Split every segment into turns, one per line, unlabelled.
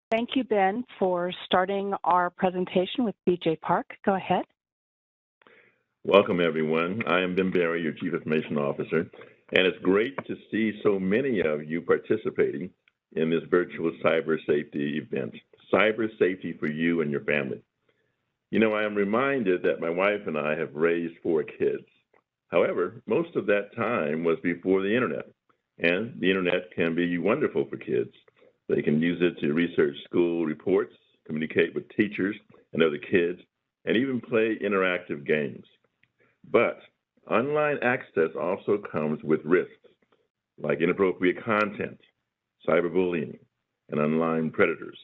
Thank you, Ben, for starting our presentation with BJ Park. Go ahead.
Welcome, everyone. I am Ben Berry, your Chief Information Officer, and it's great to see so many of you participating in this virtual cyber safety event, cyber safety for you and your family. You know, I am reminded that my wife and I have raised 4 kids. However, most of that time was before the internet, and the internet can be wonderful for kids. They can use it to research school reports, communicate with teachers and other kids, and even play interactive games. But online access also comes with risks, like inappropriate content, cyberbullying, and online predators.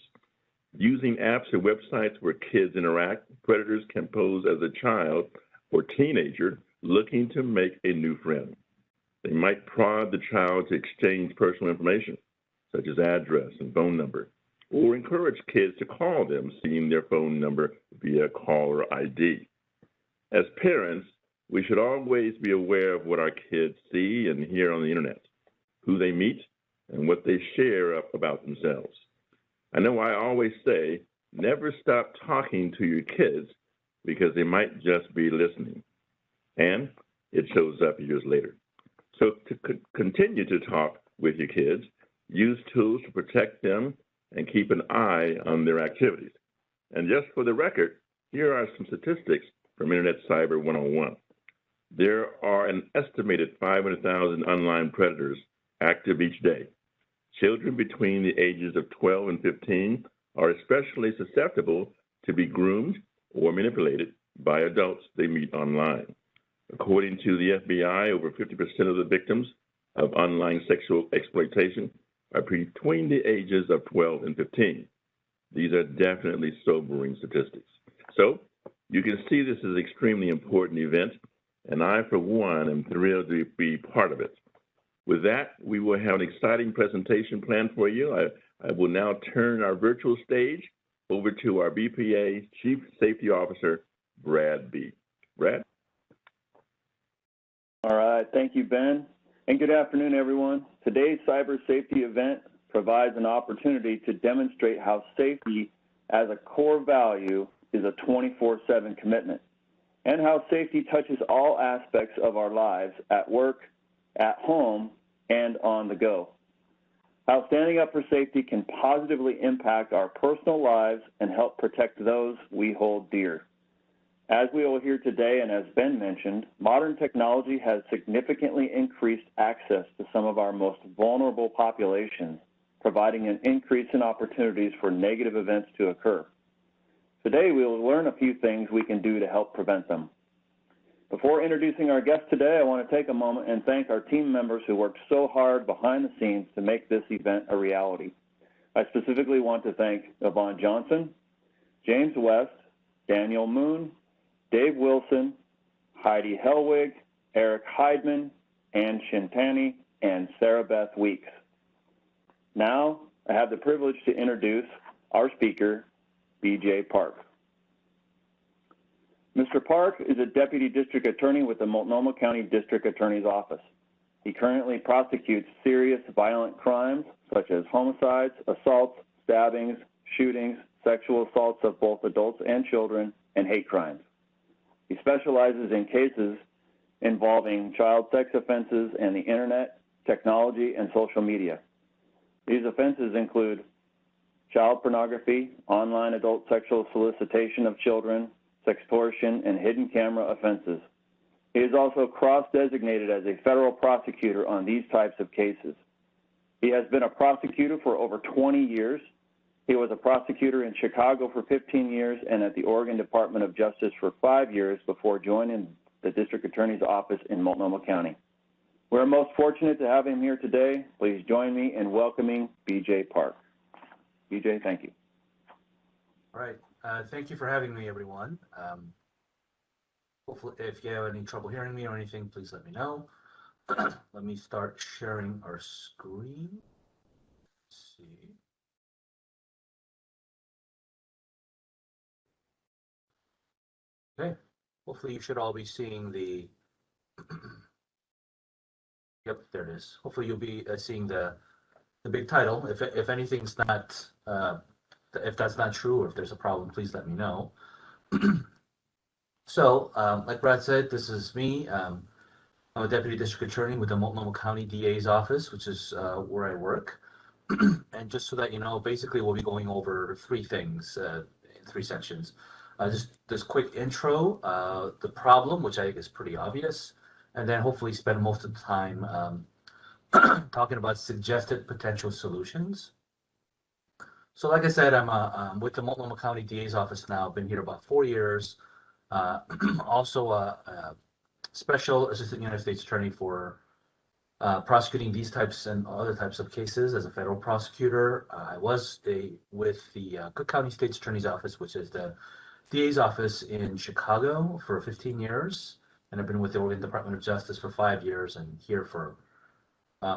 Using apps or websites where kids interact, predators can pose as a child or teenager looking to make a new friend. They might prod the child to exchange personal information, such as address and phone number, or encourage kids to call them, seeing their phone number via caller ID. As parents, we should always be aware of what our kids see and hear on the internet, who they meet, and what they share about themselves. I know I always say, never stop talking to your kids because they might just be listening. And it shows up years later. So to continue to talk with your kids, use tools to protect them and keep an eye on their activities. And just for the record, here are some statistics from Internet Cyber 101. There are an estimated 500,000 online predators active each day. Children between the ages of 12 and 15 are especially susceptible to be groomed or manipulated by adults they meet online. According to the FBI, over 50% of the victims of online sexual exploitation are between the ages of 12 and 15. These are definitely sobering statistics. So you can see this is an extremely important event, and I, for one, am thrilled to be part of it. With that, we will have an exciting presentation planned for you. I will now turn our virtual stage over to our BPA Chief Safety Officer, Brad B. Brad?
All right, thank you, Ben. And good afternoon, everyone. Today's cyber safety event provides an opportunity to demonstrate how safety as a core value is a 24/7 commitment, and how safety touches all aspects of our lives at work, at home, and on the go. How standing up for safety can positively impact our personal lives and help protect those we hold dear. As we will hear today, and as Ben mentioned, modern technology has significantly increased access to some of our most vulnerable populations, providing an increase in opportunities for negative events to occur. Today, we will learn a few things we can do to help prevent them. Before introducing our guest today, I want to take a moment and thank our team members who worked so hard behind the scenes to make this event a reality. I specifically want to thank Yvonne Johnson, James West, Daniel Moon, Dave Wilson, Heidi Helwig, Eric Heidman, Ann Shintani, and Sarah Beth Weeks. Now, I have the privilege to introduce our speaker, BJ Park. Mr. Park is a Deputy District Attorney with the Multnomah County District Attorney's Office. He currently prosecutes serious violent crimes such as homicides, assaults, stabbings, shootings, sexual assaults of both adults and children, and hate crimes. He specializes in cases involving child sex offenses and the internet, technology, and social media. These offenses include child pornography, online adult sexual solicitation of children, sextortion, and hidden camera offenses. He is also cross-designated as a federal prosecutor on these types of cases. He has been a prosecutor for over 20 years. He was a prosecutor in Chicago for 15 years and at the Oregon Department of Justice for 5 years before joining the District Attorney's Office in Multnomah County. We're most fortunate to have him here today. Please join me in welcoming BJ Park. BJ, thank you.
All right. Thank you for having me, everyone. Hopefully, if you have any trouble hearing me or anything, please let me know. Let me start sharing our screen. Let's see. Okay. Hopefully, you should all be seeing the. Yep, there it is. Hopefully, you'll be seeing the big title. If anything's not If that's not true, or if there's a problem, please let me know. So, like Brad said, this is me. I'm a deputy district attorney with the Multnomah County DA's office, which is where I work. And just so that you know, basically we'll be going over three things in three sections. Just this quick intro, the problem, which I think is pretty obvious, and then hopefully spend most of the time talking about suggested potential solutions. So like I said, I'm with the Multnomah County DA's office now. I've been here about 4 years. Also a special assistant United States attorney for prosecuting these types and other types of cases as a federal prosecutor. I was with the Cook County State's Attorney's Office, which is the DA's office in Chicago, for 15 years. And I've been with the Oregon Department of Justice for 5 years and here for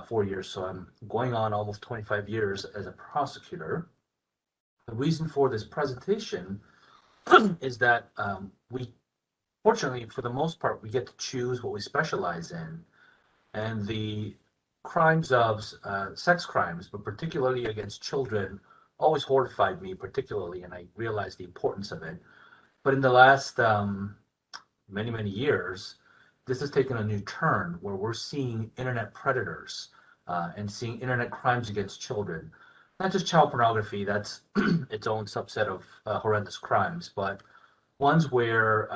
4 years. So I'm going on almost 25 years as a prosecutor. The reason for this presentation is that fortunately, for the most part, we get to choose what we specialize in. And the crimes of sex crimes, but particularly against children, always horrified me particularly, and I realized the importance of it. But in the last many, many years, this has taken a new turn where we're seeing internet predators and seeing internet crimes against children. Not just child pornography, that's its own subset of horrendous crimes, but ones where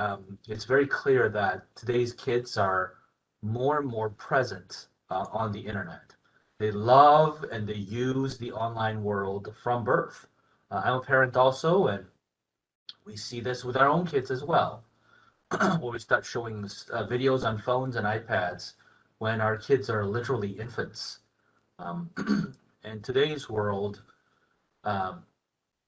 it's very clear that today's kids are more and more present on the internet. They love and they use the online world from birth. I'm a parent also, and we see this with our own kids as well, where we start showing videos on phones and iPads when our kids are literally infants. In today's world,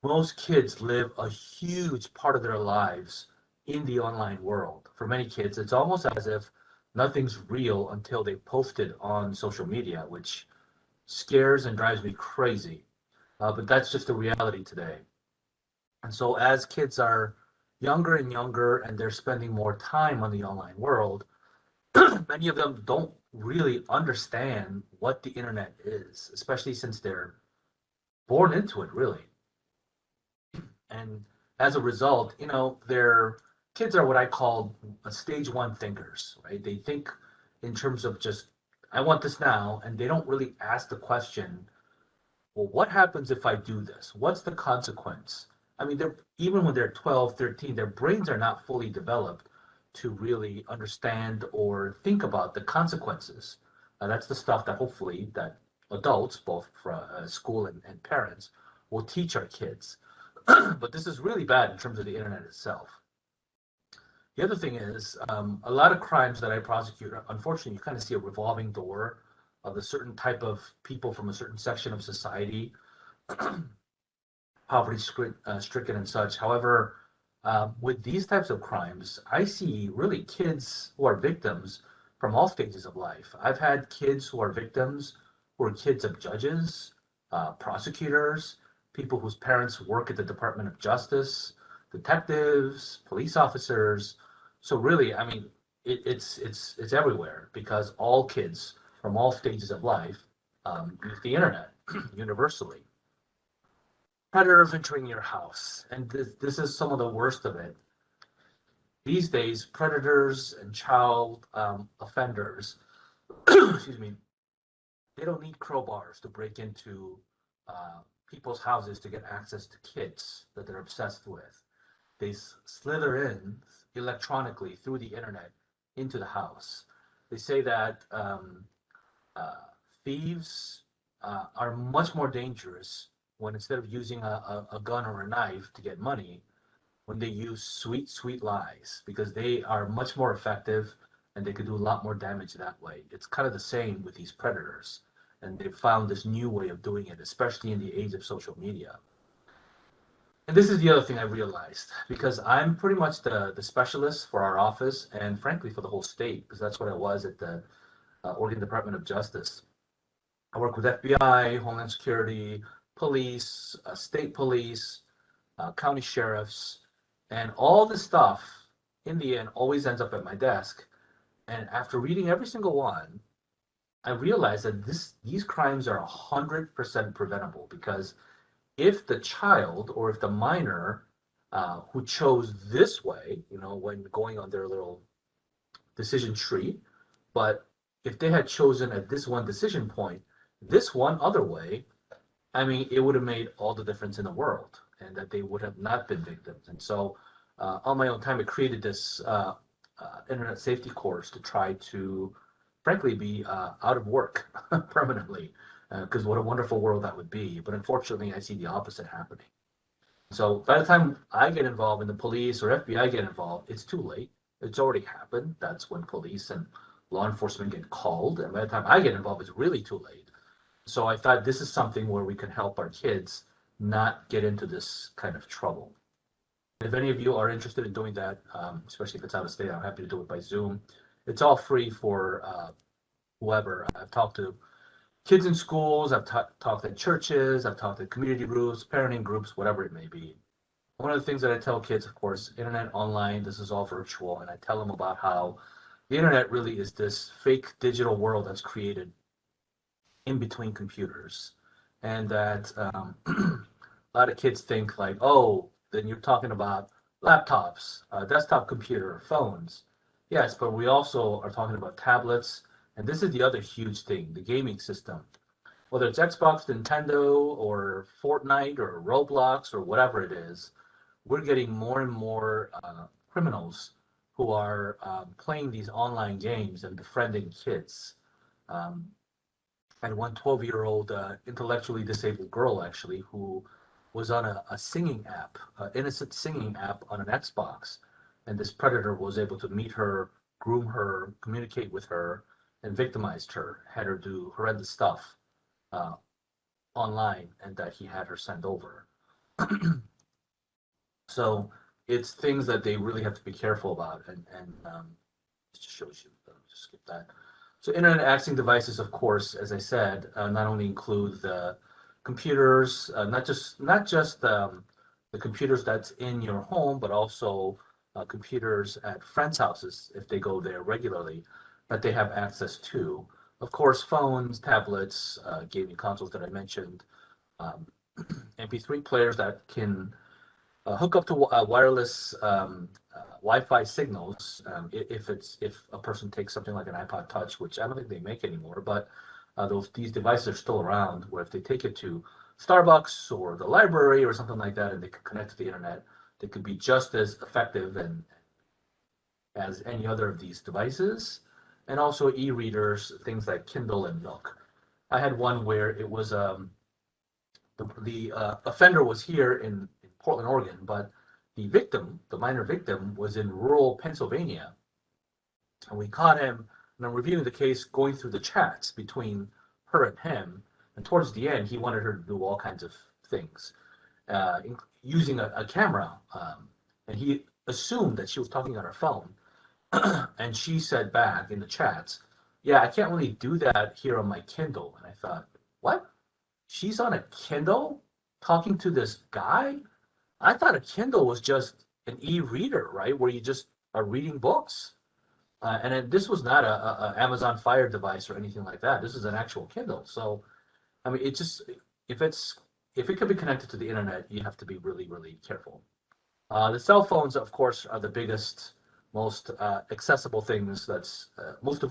most kids live a huge part of their lives in the online world. For many kids, it's almost as if nothing's real until they post it on social media, which scares and drives me crazy. But that's just the reality today. And so as kids are younger and younger and they're spending more time on the online world, many of them don't really understand what the internet is, especially since they're born into it, really. And as a result, their kids are what I call stage one thinkers, right? They think in terms of just, I want this now, and they don't really ask the question, well, what happens if I do this? What's the consequence? I mean, even when they're 12, 13, their brains are not fully developed to really understand or think about the consequences. That's the stuff that hopefully that adults, both for school and parents, will teach our kids. But this is really bad in terms of the internet itself. The other thing is, a lot of crimes that I prosecute, unfortunately, you kind of see a revolving door of a certain type of people from a certain section of society, poverty stricken and such. However, with these types of crimes, I see really kids who are victims from all stages of life. I've had kids who are victims who are kids of judges, prosecutors, people whose parents work at the Department of Justice, detectives, police officers. So really, I mean, it's everywhere, because all kids from all stages of life use the internet universally. Predators entering your house, and this is some of the worst of it. These days, predators and child offenders, excuse me, they don't need crowbars to break into people's houses to get access to kids that they're obsessed with. They slither in electronically through the internet into the house. They say that thieves are much more dangerous when, instead of using a gun or a knife to get money, when they use sweet, sweet lies, because they are much more effective and they could do a lot more damage that way. It's kind of the same with these predators. And they've found this new way of doing it, especially in the age of social media. And this is the other thing I realized, because I'm pretty much the specialist for our office and frankly for the whole state, because that's what I was at the Oregon Department of Justice. I work with FBI, Homeland Security, police, state police, county sheriffs, and all this stuff in the end always ends up at my desk. And after reading every single one, I realized that these crimes are 100% preventable, because if the child or if the minor who chose this way, when going on their little decision tree, but if they had chosen at this one decision point, this one other way, I mean, it would have made all the difference in the world, and that they would have not been victims. And so, on my own time, I created this internet safety course to try to, frankly, be out of work permanently, because what a wonderful world that would be. But unfortunately, I see the opposite happening. So by the time I get involved and the police or FBI get involved, it's too late. It's already happened. That's when police and law enforcement get called. And by the time I get involved, it's really too late. So I thought this is something where we can help our kids not get into this kind of trouble. If any of you are interested in doing that, especially if it's out of state, I'm happy to do it by Zoom. It's all free for whoever. I've talked to kids in schools, I've talked at churches, I've talked at community groups, parenting groups, whatever it may be. One of the things that I tell kids, of course, internet, online, this is all virtual, and I tell them about how the internet really is this fake digital world that's created in between computers. And that a lot of kids think like, oh, then you're talking about laptops, desktop computer, phones. Yes, but we also are talking about tablets. And this is the other huge thing, the gaming system. Whether it's Xbox, Nintendo, or Fortnite, or Roblox, or whatever it is, we're getting more and more criminals who are playing these online games and befriending kids. And one 12-year-old intellectually disabled girl, actually, who was on a singing app, an innocent singing app on an Xbox. And this predator was able to meet her, groom her, communicate with her, and victimized her, had her do horrendous stuff online, and that he had her send over. So it's things that they really have to be careful about, and it just shows you. Just skip that. So internet accessing devices, of course, as I said, not only include the computers, not just the computers that's in your home, but also computers at friends' houses if they go there regularly, that they have access to. Of course, phones, tablets, gaming consoles that I mentioned, MP3 players that can hook up to wireless Wi-Fi signals if a person takes something like an iPod Touch, which I don't think they make anymore, but these devices are still around, where if they take it to Starbucks or the library or something like that and they can connect to the internet, they could be just as effective and as any other of these devices. And also e-readers, things like Kindle and Nook. I had one where it was the offender was here in Portland, Oregon, but the victim, the minor victim, was in rural Pennsylvania. And we caught him, and I'm reviewing the case, going through the chats between her and him. And towards the end, he wanted her to do all kinds of things, using a camera. And he assumed that she was talking on her phone. And she said back in the chats, yeah, I can't really do that here on my Kindle. And I thought, what? She's on a Kindle talking to this guy? I thought a Kindle was just an e-reader, right? Where you just are reading books. And this was not a Amazon Fire device or anything like that. This is an actual Kindle. So, I mean, it just, if it can be connected to the internet, you have to be really, really careful. The cell phones, of course, are the biggest, most accessible things. That's most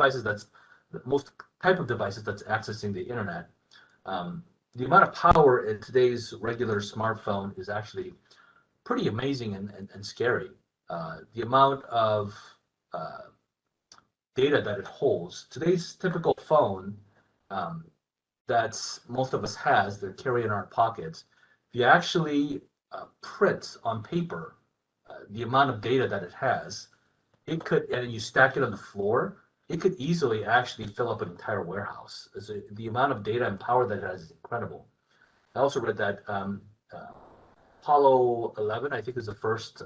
type of devices that's accessing the internet. The amount of power in today's regular smartphone is actually pretty amazing and scary. The amount of data that it holds. Today's typical phone that's most of us has, that carry in our pockets, if you actually print on paper the amount of data that it has, it could, and you stack it on the floor, it could easily actually fill up an entire warehouse. The amount of data and power that it has is incredible. I also read that Apollo 11, I think, is the first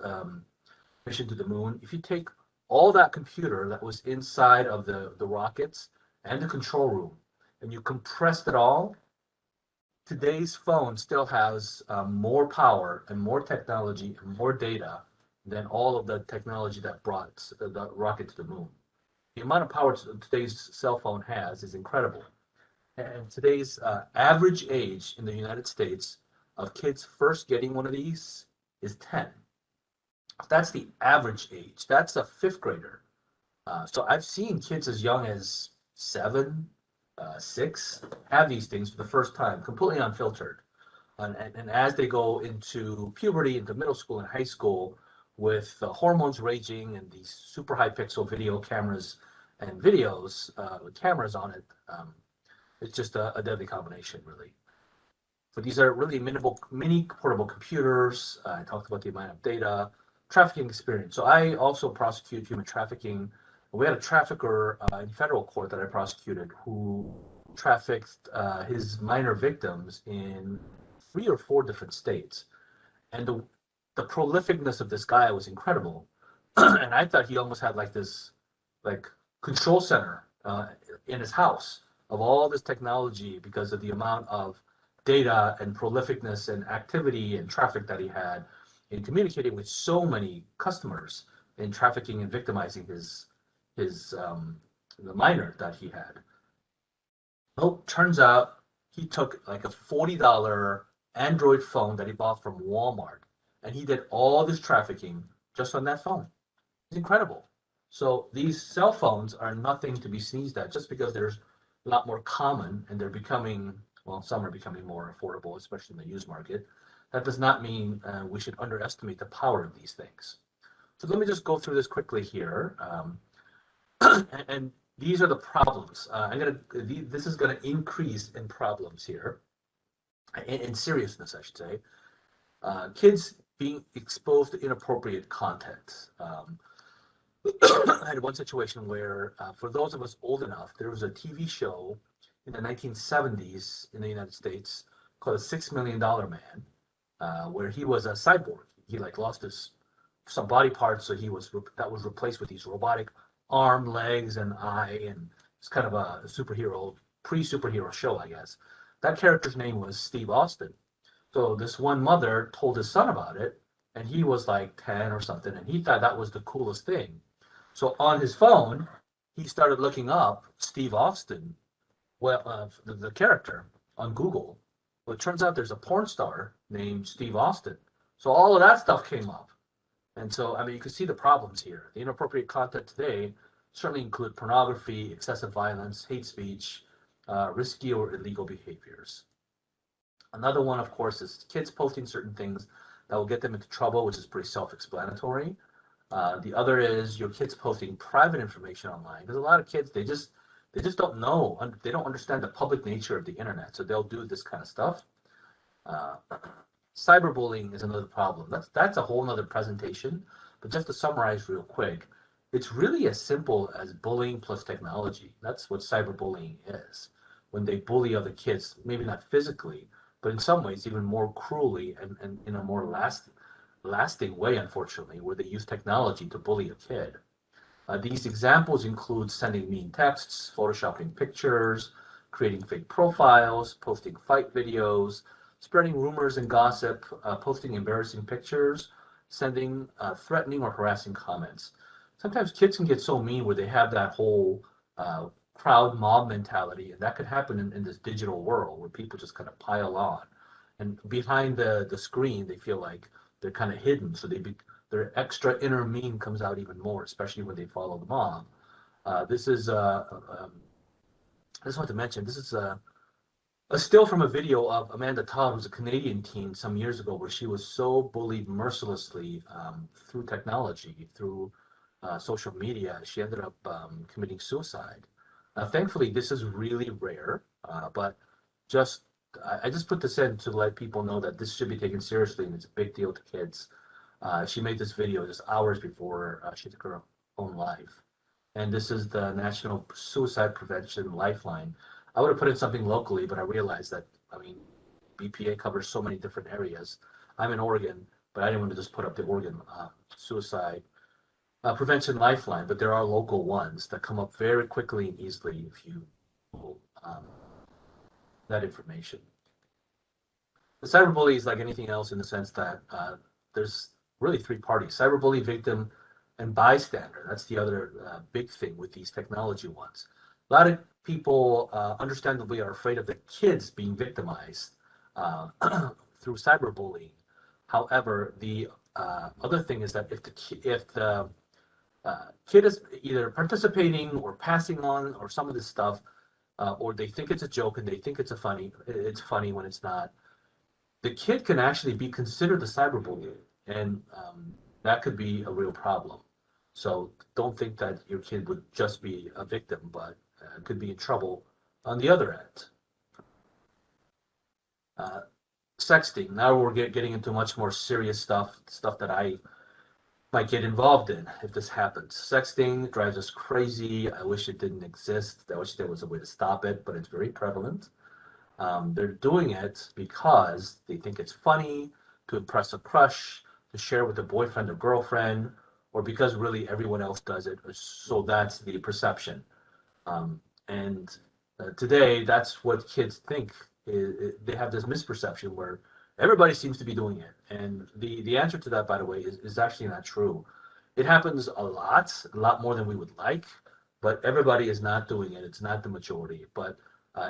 mission to the moon. If you take all that computer that was inside of the rockets and the control room, and you compressed it all, today's phone still has more power and more technology and more data than all of the technology that brought the rocket to the moon. The amount of power today's cell phone has is incredible. And today's average age in the United States of kids first getting one of these is 10. That's the average age. That's a fifth grader. So I've seen kids as young as 7, 6 have these things for the first time, completely unfiltered. And as they go into puberty, into middle school and high school, with hormones raging and these super high pixel video cameras and videos with cameras on it, it's just a deadly combination, really. But these are really mini portable computers. I talked about the amount of data, trafficking experience. So I also prosecute human trafficking. We had a trafficker in federal court that I prosecuted who trafficked his minor victims in 3 or 4 different states. And the prolificness of this guy was incredible. And I thought he almost had like this control center in his house of all this technology because of the amount of data and prolificness and activity and traffic that he had in communicating with so many customers in trafficking and victimizing the minor that he had. Well, turns out he took like a $40 Android phone that he bought from Walmart, and he did all this trafficking just on that phone. It's incredible. So these cell phones are nothing to be sneezed at just because they're a lot more common and they're becoming, well, some are becoming more affordable, especially in the used market. That does not mean we should underestimate the power of these things. So let me just go through this quickly here. And these are the problems. This is gonna increase in problems here, in seriousness, I should say. Kids being exposed to inappropriate content. I had one situation where, for those of us old enough, there was a TV show in the 1970s in the United States called $6 Million Man, where he was a cyborg. He lost some body parts, so that was replaced with these robotic arm, legs, and eye, and it's kind of a superhero, pre-superhero show, I guess. That character's name was Steve Austin. So this one mother told his son about it, and he was like 10 or something, and he thought that was the coolest thing. So on his phone, he started looking up Steve Austin, the character, on Google. Well, it turns out there's a porn star named Steve Austin. So all of that stuff came up. And so, I mean, you can see the problems here. The inappropriate content today certainly include pornography, excessive violence, hate speech, risky or illegal behaviors. Another one, of course, is kids posting certain things that will get them into trouble, which is pretty self-explanatory. The other is your kids posting private information online. Because a lot of kids, they just don't know, they don't understand the public nature of the internet, so they'll do this kind of stuff. Cyberbullying is another problem. That's a whole nother presentation, but just to summarize real quick, it's really as simple as bullying plus technology. That's what cyberbullying is. When they bully other kids, maybe not physically, but in some ways even more cruelly and in a more lasting way, unfortunately, where they use technology to bully a kid. These examples include sending mean texts, photoshopping pictures, creating fake profiles, posting fight videos, spreading rumors and gossip, posting embarrassing pictures, sending threatening or harassing comments. Sometimes kids can get so mean where they have that whole crowd mob mentality, and that could happen in this digital world where people just kind of pile on. And behind the screen, they feel like they're kind of hidden, so their extra inner mean comes out even more, especially when they follow the mob. I just want to mention, this is a still from a video of Amanda Todd, who's a Canadian teen some years ago, where she was so bullied mercilessly through technology, through social media. She ended up committing suicide. Thankfully, this is really rare, but I just put this in to let people know that this should be taken seriously, and it's a big deal to kids. She made this video just hours before she took her own life. And this is the National Suicide Prevention Lifeline. I would have put in something locally, but I realized that, I mean, BPA covers so many different areas. I'm in Oregon, but I didn't want to just put up the Oregon Suicide Prevention Lifeline, but there are local ones that come up very quickly and easily if you Google that information. The cyberbully is like anything else in the sense that there's really 3 parties: cyberbully, victim, and bystander. That's the other big thing with these technology ones. A lot of people understandably are afraid of the kids being victimized through cyberbullying. However, the other thing is that if the kid is either participating or passing on or some of this stuff, or they think it's a joke and they think it's funny when it's not, the kid can actually be considered a cyberbully, and that could be a real problem. So don't think that your kid would just be a victim, but could be in trouble on the other end. Sexting. Now we're getting into much more serious stuff that I might get involved in if this happens. Sexting drives us crazy. I wish it didn't exist. I wish there was a way to stop it, but it's very prevalent. They're doing it because they think it's funny, to impress a crush, to share with a boyfriend or girlfriend, or because really everyone else does it. So that's the perception. And today, that's what kids think. They have this misperception where everybody seems to be doing it. And the answer to that, by the way, is actually not true. It happens a lot more than we would like, but everybody is not doing it. It's not the majority. But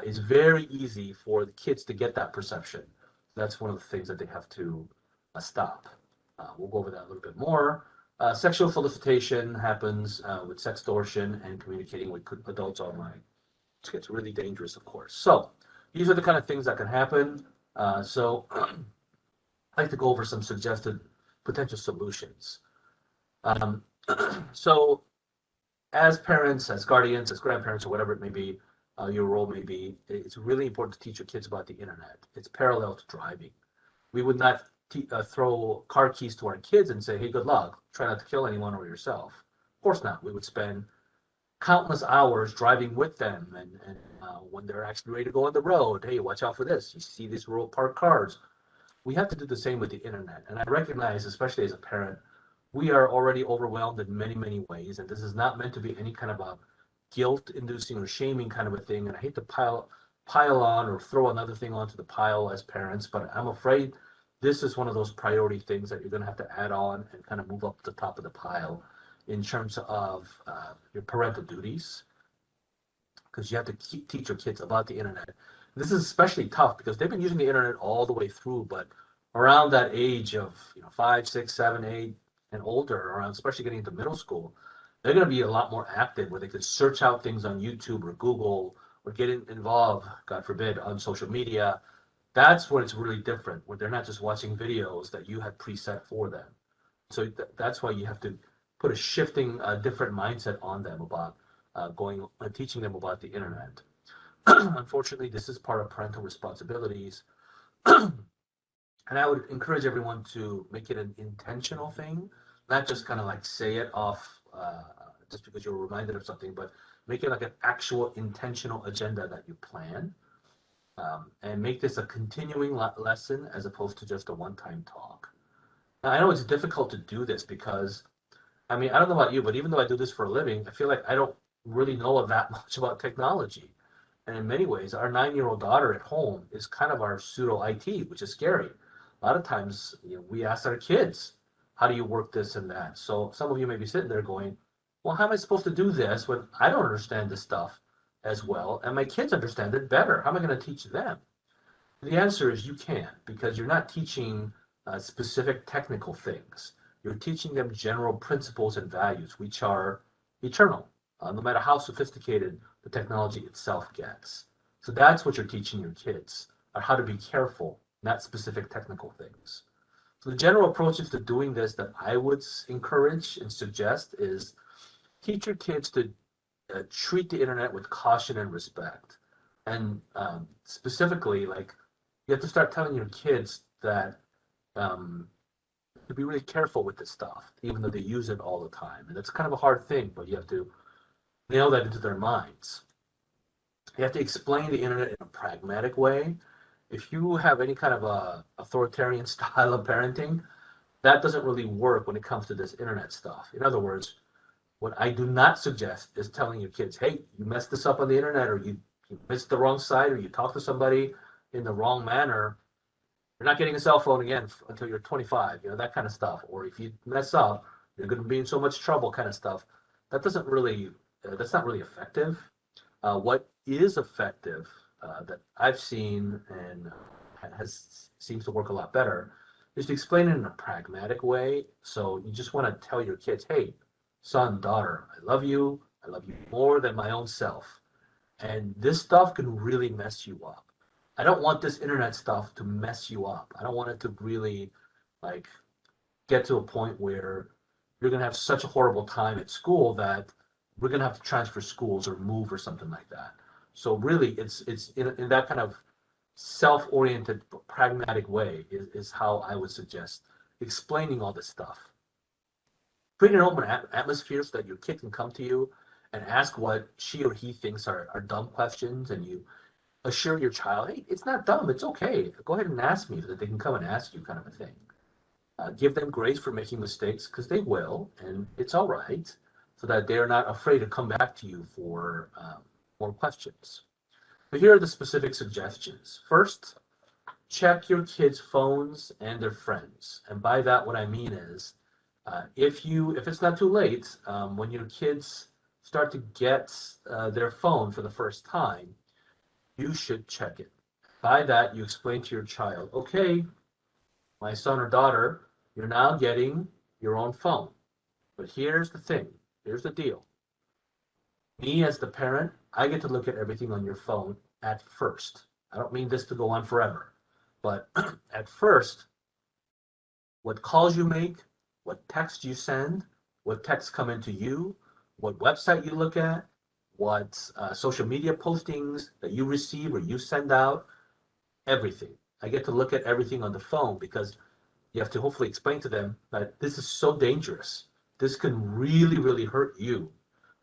it's very easy for the kids to get that perception. That's one of the things that they have to stop. We'll go over that a little bit more. Sexual solicitation happens with sextortion and communicating with adults online. It gets really dangerous, of course. So these are the kind of things that can happen. So I'd like to go over some suggested potential solutions. So as parents, as guardians, as grandparents, or whatever it may be, your role may be, it's really important to teach your kids about the internet. It's parallel to driving. We would not throw car keys to our kids and say, hey, good luck, try not to kill anyone or yourself. Of course not. We would spend countless hours driving with them, and when they're actually ready to go on the road, hey, watch out for this. You see these rural parked cars. We have to do the same with the internet. And I recognize, especially as a parent, we are already overwhelmed in many, many ways. And this is not meant to be any kind of a guilt-inducing or shaming kind of a thing. And I hate to pile on or throw another thing onto the pile as parents, but I'm afraid this is one of those priority things that you're going to have to add on and kind of move up to the top of the pile in terms of your parental duties, because you have to teach your kids about the internet. This is especially tough because they've been using the internet all the way through, but around that age of 5, 6, 7, 8, and older, around especially getting into middle school, they're going to be a lot more active where they could search out things on YouTube or Google or get involved, God forbid, on social media. That's when it's really different, where they're not just watching videos that you had preset for them. So that's why you have to put a shifting, different mindset on them about teaching them about the internet. Unfortunately, this is part of parental responsibilities. And I would encourage everyone to make it an intentional thing, not just kind of like say it off just because you're reminded of something, but make it like an actual intentional agenda that you plan. And make this a continuing lesson as opposed to just a one-time talk. Now, I know it's difficult to do this because, I mean, I don't know about you, but even though I do this for a living, I feel like I don't really know that much about technology. And in many ways, our 9-year-old daughter at home is kind of our pseudo IT, which is scary. A lot of times, we ask our kids, how do you work this and that? So some of you may be sitting there going, well, how am I supposed to do this when I don't understand this stuff as well, and my kids understand it better? How am I going to teach them? The answer is you can, because you're not teaching specific technical things. You're teaching them general principles and values, which are eternal, no matter how sophisticated the technology itself gets. So that's what you're teaching your kids, are how to be careful, not specific technical things. So the general approaches to doing this that I would encourage and suggest is teach your kids to treat the internet with caution and respect. And specifically, like, you have to start telling your kids that to be really careful with this stuff, even though they use it all the time. And it's kind of a hard thing, but you have to nail that into their minds. You have to explain the internet in a pragmatic way. If you have any kind of a authoritarian style of parenting, that doesn't really work when it comes to this internet stuff. In other words, what I do not suggest is telling your kids, hey, you messed this up on the internet, or you missed the wrong site, or you talked to somebody in the wrong manner. You're not getting a cell phone again until you're 25, that kind of stuff. Or if you mess up, you're going to be in so much trouble kind of stuff. That's not really effective. What is effective that I've seen and seems to work a lot better, is to explain it in a pragmatic way. So you just want to tell your kids, hey, son, daughter, I love you more than my own self. And this stuff can really mess you up. I don't want this internet stuff to mess you up. I don't want it to really like get to a point where you're going to have such a horrible time at school that we're going to have to transfer schools or move or something like that. So really, it's in that kind of self-oriented, pragmatic way is how I would suggest explaining all this stuff. Create an open atmosphere so that your kid can come to you and ask what she or he thinks are dumb questions, and you assure your child, hey, it's not dumb, it's okay. Go ahead and ask me, so that they can come and ask you, kind of a thing. Give them grace for making mistakes, because they will, and it's all right, so that they're not afraid to come back to you for more questions. But here are the specific suggestions. First, check your kids' phones and their friends. And by that, what I mean is, if it's not too late, when your kids start to get their phone for the first time, you should check it. By that, you explain to your child, okay, my son or daughter, you're now getting your own phone. But here's the thing, here's the deal. Me as the parent, I get to look at everything on your phone at first. I don't mean this to go on forever, but at first, what calls you make, what text you send, what texts come into you, what website you look at, what social media postings that you receive or you send out, everything. I get to look at everything on the phone, because you have to hopefully explain to them that this is so dangerous. This can really, really hurt you,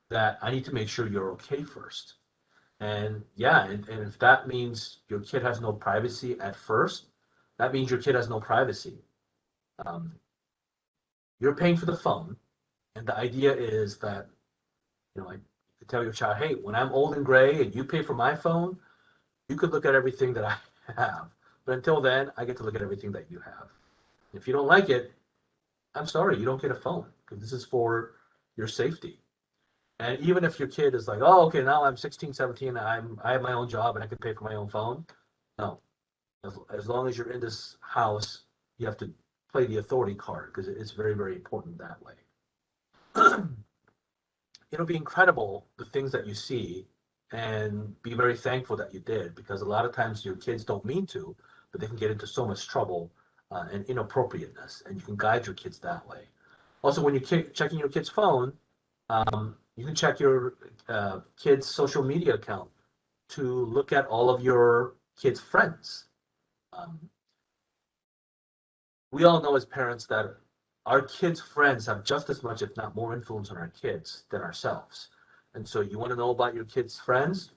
that I need to make sure you're okay first. And yeah, and if that means your kid has no privacy at first, that means your kid has no privacy. You're paying for the phone, and the idea is that, I could tell your child, hey, when I'm old and gray and you pay for my phone, you could look at everything that I have. But until then, I get to look at everything that you have. If you don't like it, I'm sorry, you don't get a phone, because this is for your safety. And even if your kid is like, oh, okay, now I'm 16, 17, I have my own job and I can pay for my own phone. No, as long as you're in this house, you have to play the authority card, because it's very, very important that way. It'll be incredible, the things that you see, and be very thankful that you did, because a lot of times your kids don't mean to, but they can get into so much trouble and inappropriateness, and you can guide your kids that way. Also, when you're checking your kid's phone, you can check your kid's social media account to look at all of your kids' friends. We all know as parents that our kids' friends have just as much, if not more, influence on our kids than ourselves. And so you want to know about your kids' friends?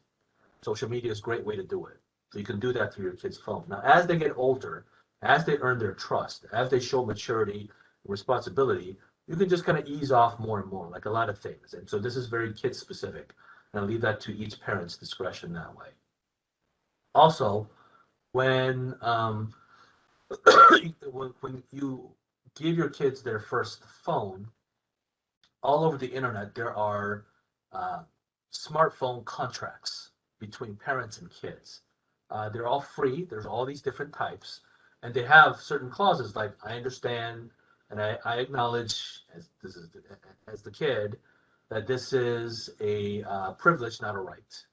Social media is a great way to do it. So you can do that through your kid's phone. Now, as they get older, as they earn their trust, as they show maturity and responsibility, you can just kind of ease off more and more, like a lot of things. And so this is very kid specific, and I'll leave that to each parent's discretion that way. Also, when when you give your kids their first phone, all over the internet there are smartphone contracts between parents and kids. They're all free. There's all these different types, and they have certain clauses like, I understand and I acknowledge, as the kid, that this is a privilege, not a right.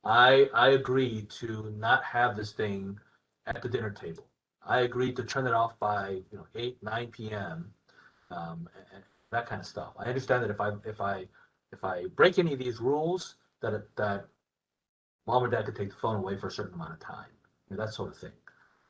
I agree to not have this thing at the dinner table. I agreed to turn it off by 8, 9 p.m. And that kind of stuff. I understand that if I break any of these rules, that mom or dad could take the phone away for a certain amount of time. That sort of thing.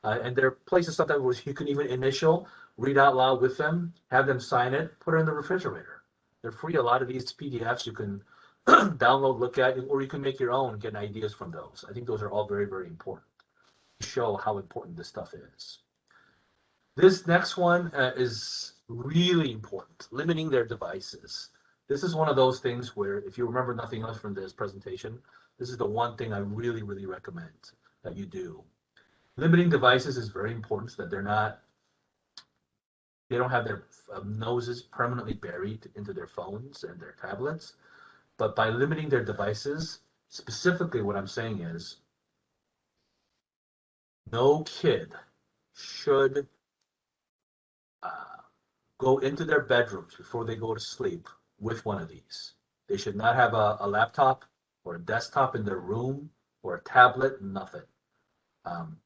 And there are places sometimes where you can even initial, read out loud with them, have them sign it, put it in the refrigerator. They're free. A lot of these PDFs you can download, look at, or you can make your own, get ideas from those. I think those are all very, very important to show how important this stuff is. This next one is really important, limiting their devices. This is one of those things where, if you remember nothing else from this presentation, this is the one thing I really, really recommend that you do. Limiting devices is very important so that they don't have their noses permanently buried into their phones and their tablets. But by limiting their devices, specifically what I'm saying is, no kid should go into their bedrooms before they go to sleep with one of these. They should not have a laptop or a desktop in their room or a tablet, nothing. Um,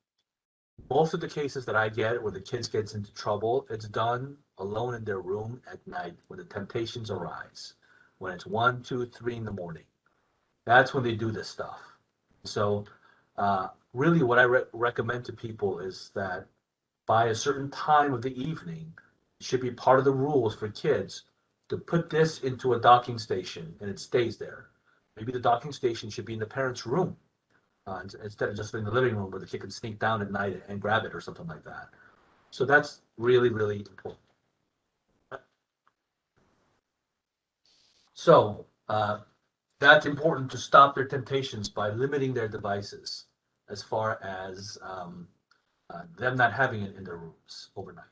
Most of the cases that I get where the kids gets into trouble, it's done alone in their room at night when the temptations arise. When it's 1, 2, 3 in the morning, that's when they do this stuff. So, really, what I recommend to people is that by a certain time of the evening, it should be part of the rules for kids to put this into a docking station and it stays there. Maybe the docking station should be in the parents' room instead of just in the living room where the kid can sneak down at night and grab it or something like that. So that's really, really important. So that's important to stop their temptations by limiting their devices as far as them not having it in their rooms overnight.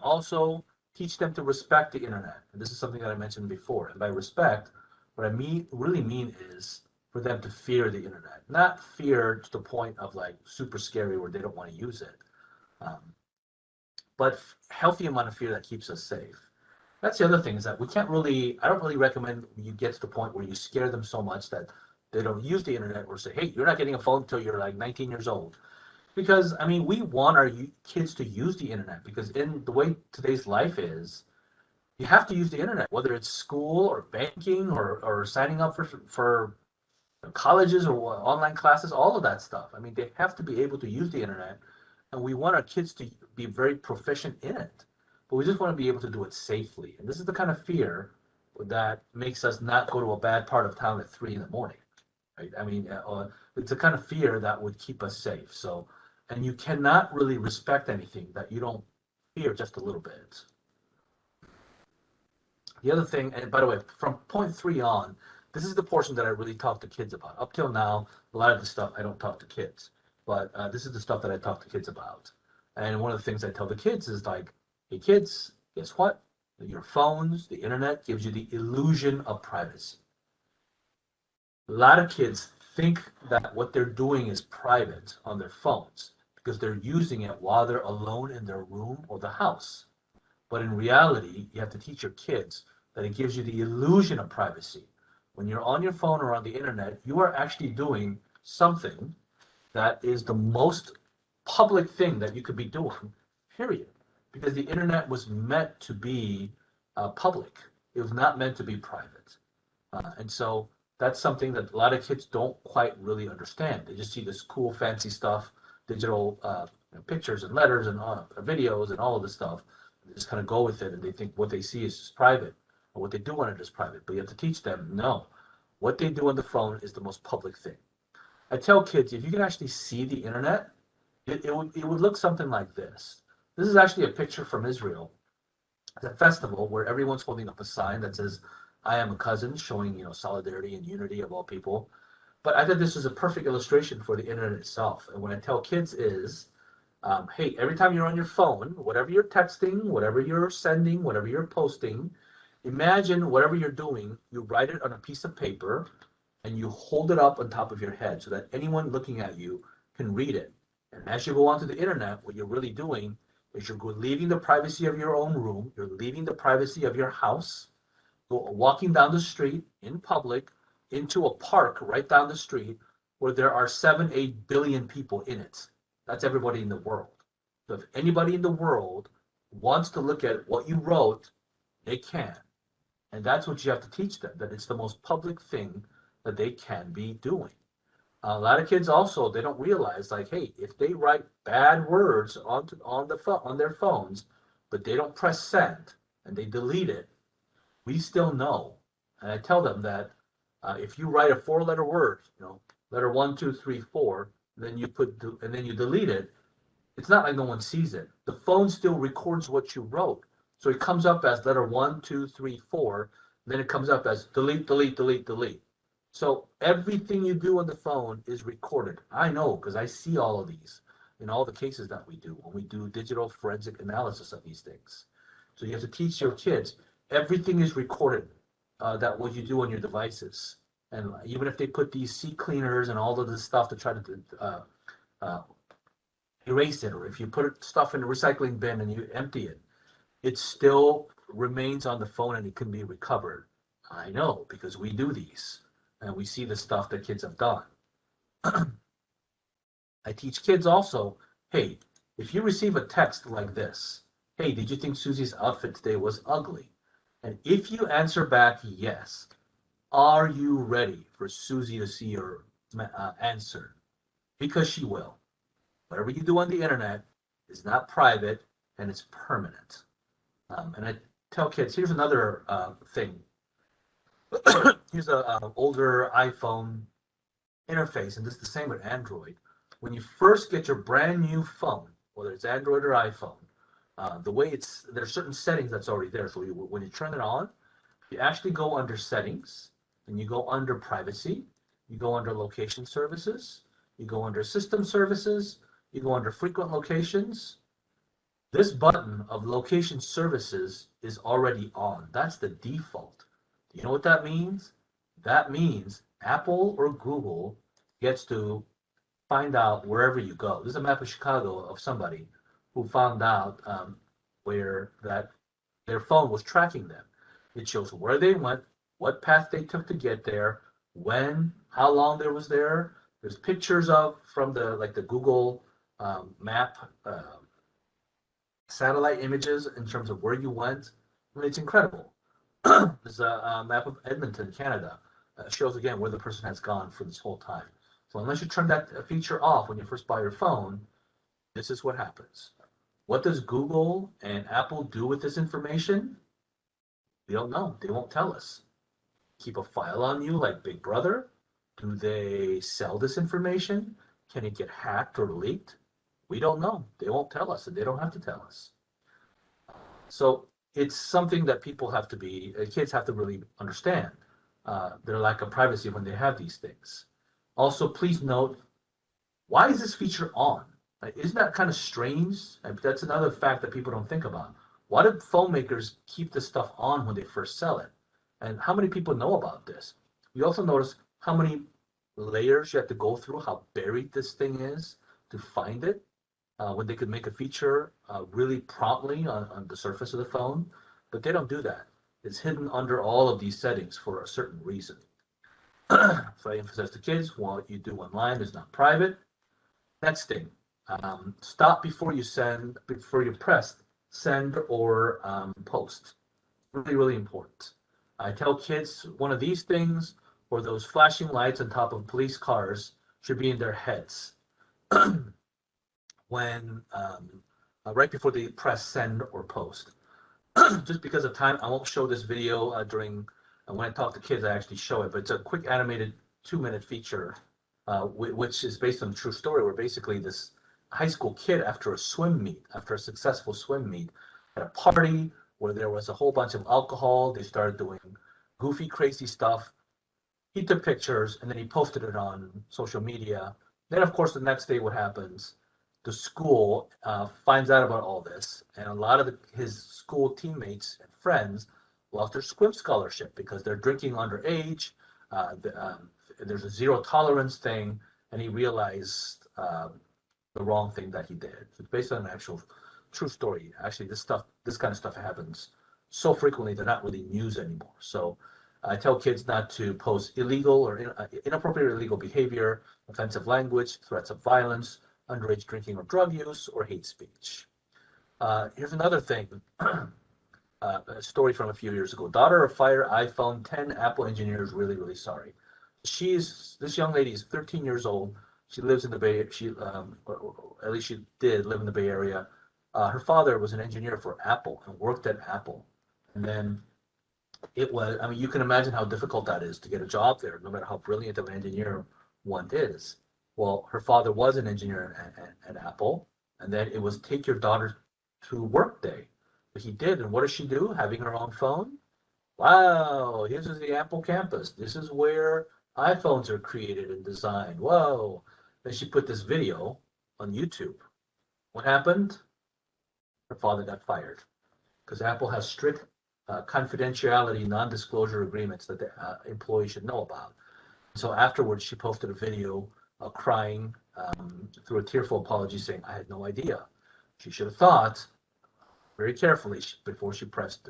Also, teach them to respect the internet. And this is something that I mentioned before. And by respect, what I really mean is for them to fear the internet, not fear to the point of like super scary where they don't want to use it, but healthy amount of fear that keeps us safe. That's the other thing is that I don't really recommend you get to the point where you scare them so much that they don't use the internet or say, hey, you're not getting a phone until you're like 19 years old. Because, I mean, we want our kids to use the internet because in the way today's life is, you have to use the internet, whether it's school or banking or signing up for colleges or online classes, all of that stuff. I mean, they have to be able to use the internet, and we want our kids to be very proficient in it. But we just want to be able to do it safely. And this is the kind of fear that makes us not go to a bad part of town at 3 in the morning. Right? I mean, it's the kind of fear that would keep us safe. So, and you cannot really respect anything that you don't fear just a little bit. The other thing, and by the way, from point 3 on, this is the portion that I really talk to kids about. Up till now, a lot of the stuff I don't talk to kids, but this is the stuff that I talk to kids about. And one of the things I tell the kids is like, hey kids, guess what? Your phones, the internet gives you the illusion of privacy. A lot of kids think that what they're doing is private on their phones because they're using it while they're alone in their room or the house. But in reality, you have to teach your kids that it gives you the illusion of privacy. When you're on your phone or on the internet, you are actually doing something that is the most public thing that you could be doing, period. Because the internet was meant to be public. It was not meant to be private. And so that's something that a lot of kids don't quite really understand. They just see this cool, fancy stuff, digital pictures and letters and videos and all of this stuff. They just kind of go with it, and they think what they see is just private, or what they do on it is private. But you have to teach them, no, what they do on the phone is the most public thing. I tell kids, if you can actually see the internet, it would look something like this. This is actually a picture from Israel. It's a festival where everyone's holding up a sign that says, I am a cousin, showing solidarity and unity of all people. But I think this is a perfect illustration for the internet itself. And what I tell kids is, hey, every time you're on your phone, whatever you're texting, whatever you're sending, whatever you're posting, imagine whatever you're doing, you write it on a piece of paper and you hold it up on top of your head so that anyone looking at you can read it. And as you go onto the internet, what you're really doing is you're leaving the privacy of your own room, you're leaving the privacy of your house, walking down the street in public into a park right down the street where there are 7-8 billion people in it. That's everybody in the world. So if anybody in the world wants to look at what you wrote, they can. And that's what you have to teach them, that it's the most public thing that they can be doing. A lot of kids also, they don't realize, like, hey, if they write bad words on their phones, but they don't press send and they delete it, we still know. And I tell them that if you write a 4-letter word, letter 1, 2, 3, 4, then you delete it, it's not like no one sees it. The phone still records what you wrote. So it comes up as letter 1, 2, 3, 4, then it comes up as delete, delete, delete, delete. So everything you do on the phone is recorded. I know because I see all of these in all the cases that we do when we do digital forensic analysis of these things. So you have to teach your kids, everything is recorded, that what you do on your devices. And even if they put these CCleaners and all of this stuff to try to erase it, or if you put stuff in the recycling bin and you empty it, it still remains on the phone and it can be recovered. I know, because we do these and we see the stuff that kids have done. I teach kids also, hey, if you receive a text like this, hey, did you think Susie's outfit today was ugly? And if you answer back yes, are you ready for Susie to see your answer? Because she will. Whatever you do on the internet is not private and it's permanent. And I tell kids, here's another thing. Here's an older iPhone interface, and this is the same with Android. When you first get your brand new phone, whether it's Android or iPhone, the way there's certain settings that's already there. So when you turn it on, you actually go under settings, and you go under privacy, you go under location services, you go under system services, you go under frequent locations. This button of location services is already on. That's the default. Do you know what that means? That means Apple or Google gets to find out wherever you go. This is a map of Chicago of somebody who found out where their phone was tracking them. It shows where they went, what path they took to get there, when, how long they was there. There's pictures from the Google map satellite images in terms of where you went. I mean, it's incredible. There's a map of Edmonton, Canada. Shows again where the person has gone for this whole time. So unless you turn that feature off when you first buy your phone, this is what happens. What does Google and Apple do with this information? We don't know. They won't tell us. Keep a file on you like Big Brother? Do they sell this information? Can it get hacked or leaked? We don't know. They won't tell us, and they don't have to tell us. So it's something that kids have to really understand their lack of privacy when they have these things. Also, please note, why is this feature on? Isn't that kind of strange? That's another fact that people don't think about. Why do phone makers keep this stuff on when they first sell it? And how many people know about this? You also notice how many layers you have to go through, how buried this thing is to find it, when they could make a feature really promptly on the surface of the phone. But they don't do that. It's hidden under all of these settings for a certain reason. So I emphasize to kids, what you do online is not private. Next thing, stop before you press send or post. Really, really important. I tell kids one of these things or those flashing lights on top of police cars should be in their heads when right before they press send or post. Just because of time, I won't show this video when I talk to kids. I actually show it, but it's a quick animated 2-minute feature, which is based on a true story, where basically this high school kid, after a successful swim meet, at a party where there was a whole bunch of alcohol, they started doing goofy, crazy stuff. He took pictures and then he posted it on social media. Then, of course, the next day, what happens? The school finds out about all this, and a lot of his school teammates and friends lost their swim scholarship because they're drinking underage. There's a zero tolerance thing, and he realized the wrong thing that he did. It's based on an actual true story. Actually, this kind of stuff happens so frequently they're not really news anymore. So I tell kids not to post illegal or inappropriate or illegal behavior, offensive language, threats of violence, underage drinking or drug use, or hate speech. Here's another thing, a story from a few years ago. Daughter of fire iPhone 10 Apple engineers really, really sorry. This young lady is 13 years old. She lives in the Bay. Or at least she did live in the Bay Area. Her father was an engineer for Apple and worked at Apple. And then you can imagine how difficult that is to get a job there, no matter how brilliant of an engineer one is. Well, her father was an engineer at Apple, and then it was take your daughter to work day. But he did, and what does she do? Having her own phone? Wow, here's the Apple campus. This is where iPhones are created and designed. Whoa. Then she put this video on YouTube. What happened? Her father got fired because Apple has strict confidentiality, non-disclosure agreements that the employee should know about. So afterwards, she posted a video crying through a tearful apology saying, I had no idea. She should have thought very carefully before she pressed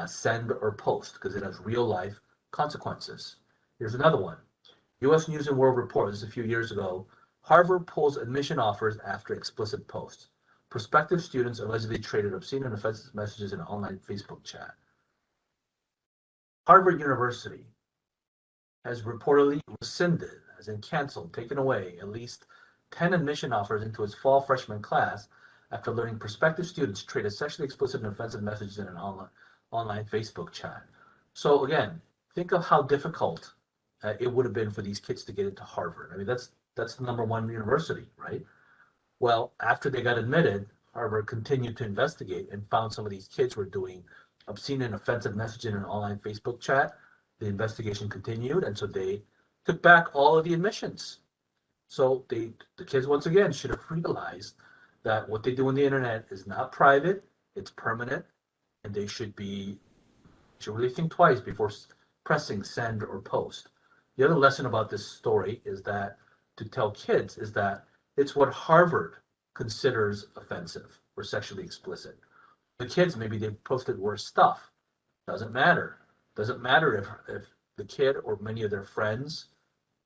send or post, because it has real life consequences. Here's another one. U.S. News and World Report, this is a few years ago, Harvard pulls admission offers after explicit posts. Prospective students allegedly traded obscene and offensive messages in an online Facebook chat. Harvard University has reportedly rescinded, as in canceled, taken away, at least 10 admission offers into its fall freshman class after learning prospective students traded sexually explicit and offensive messages in an online Facebook chat. So again, think of how difficult it would have been for these kids to get into Harvard. I mean, that's the #1 university, right? Well, after they got admitted, Harvard continued to investigate and found some of these kids were doing obscene and offensive messaging in an online Facebook chat. The investigation continued, and so they took back all of the admissions. So the kids, once again, should have realized that what they do on the internet is not private, it's permanent, and they should really think twice before pressing send or post. The other lesson about this story is that to tell kids is that it's what Harvard considers offensive or sexually explicit. The kids, maybe they posted worse stuff. Doesn't matter. Doesn't matter if the kid or many of their friends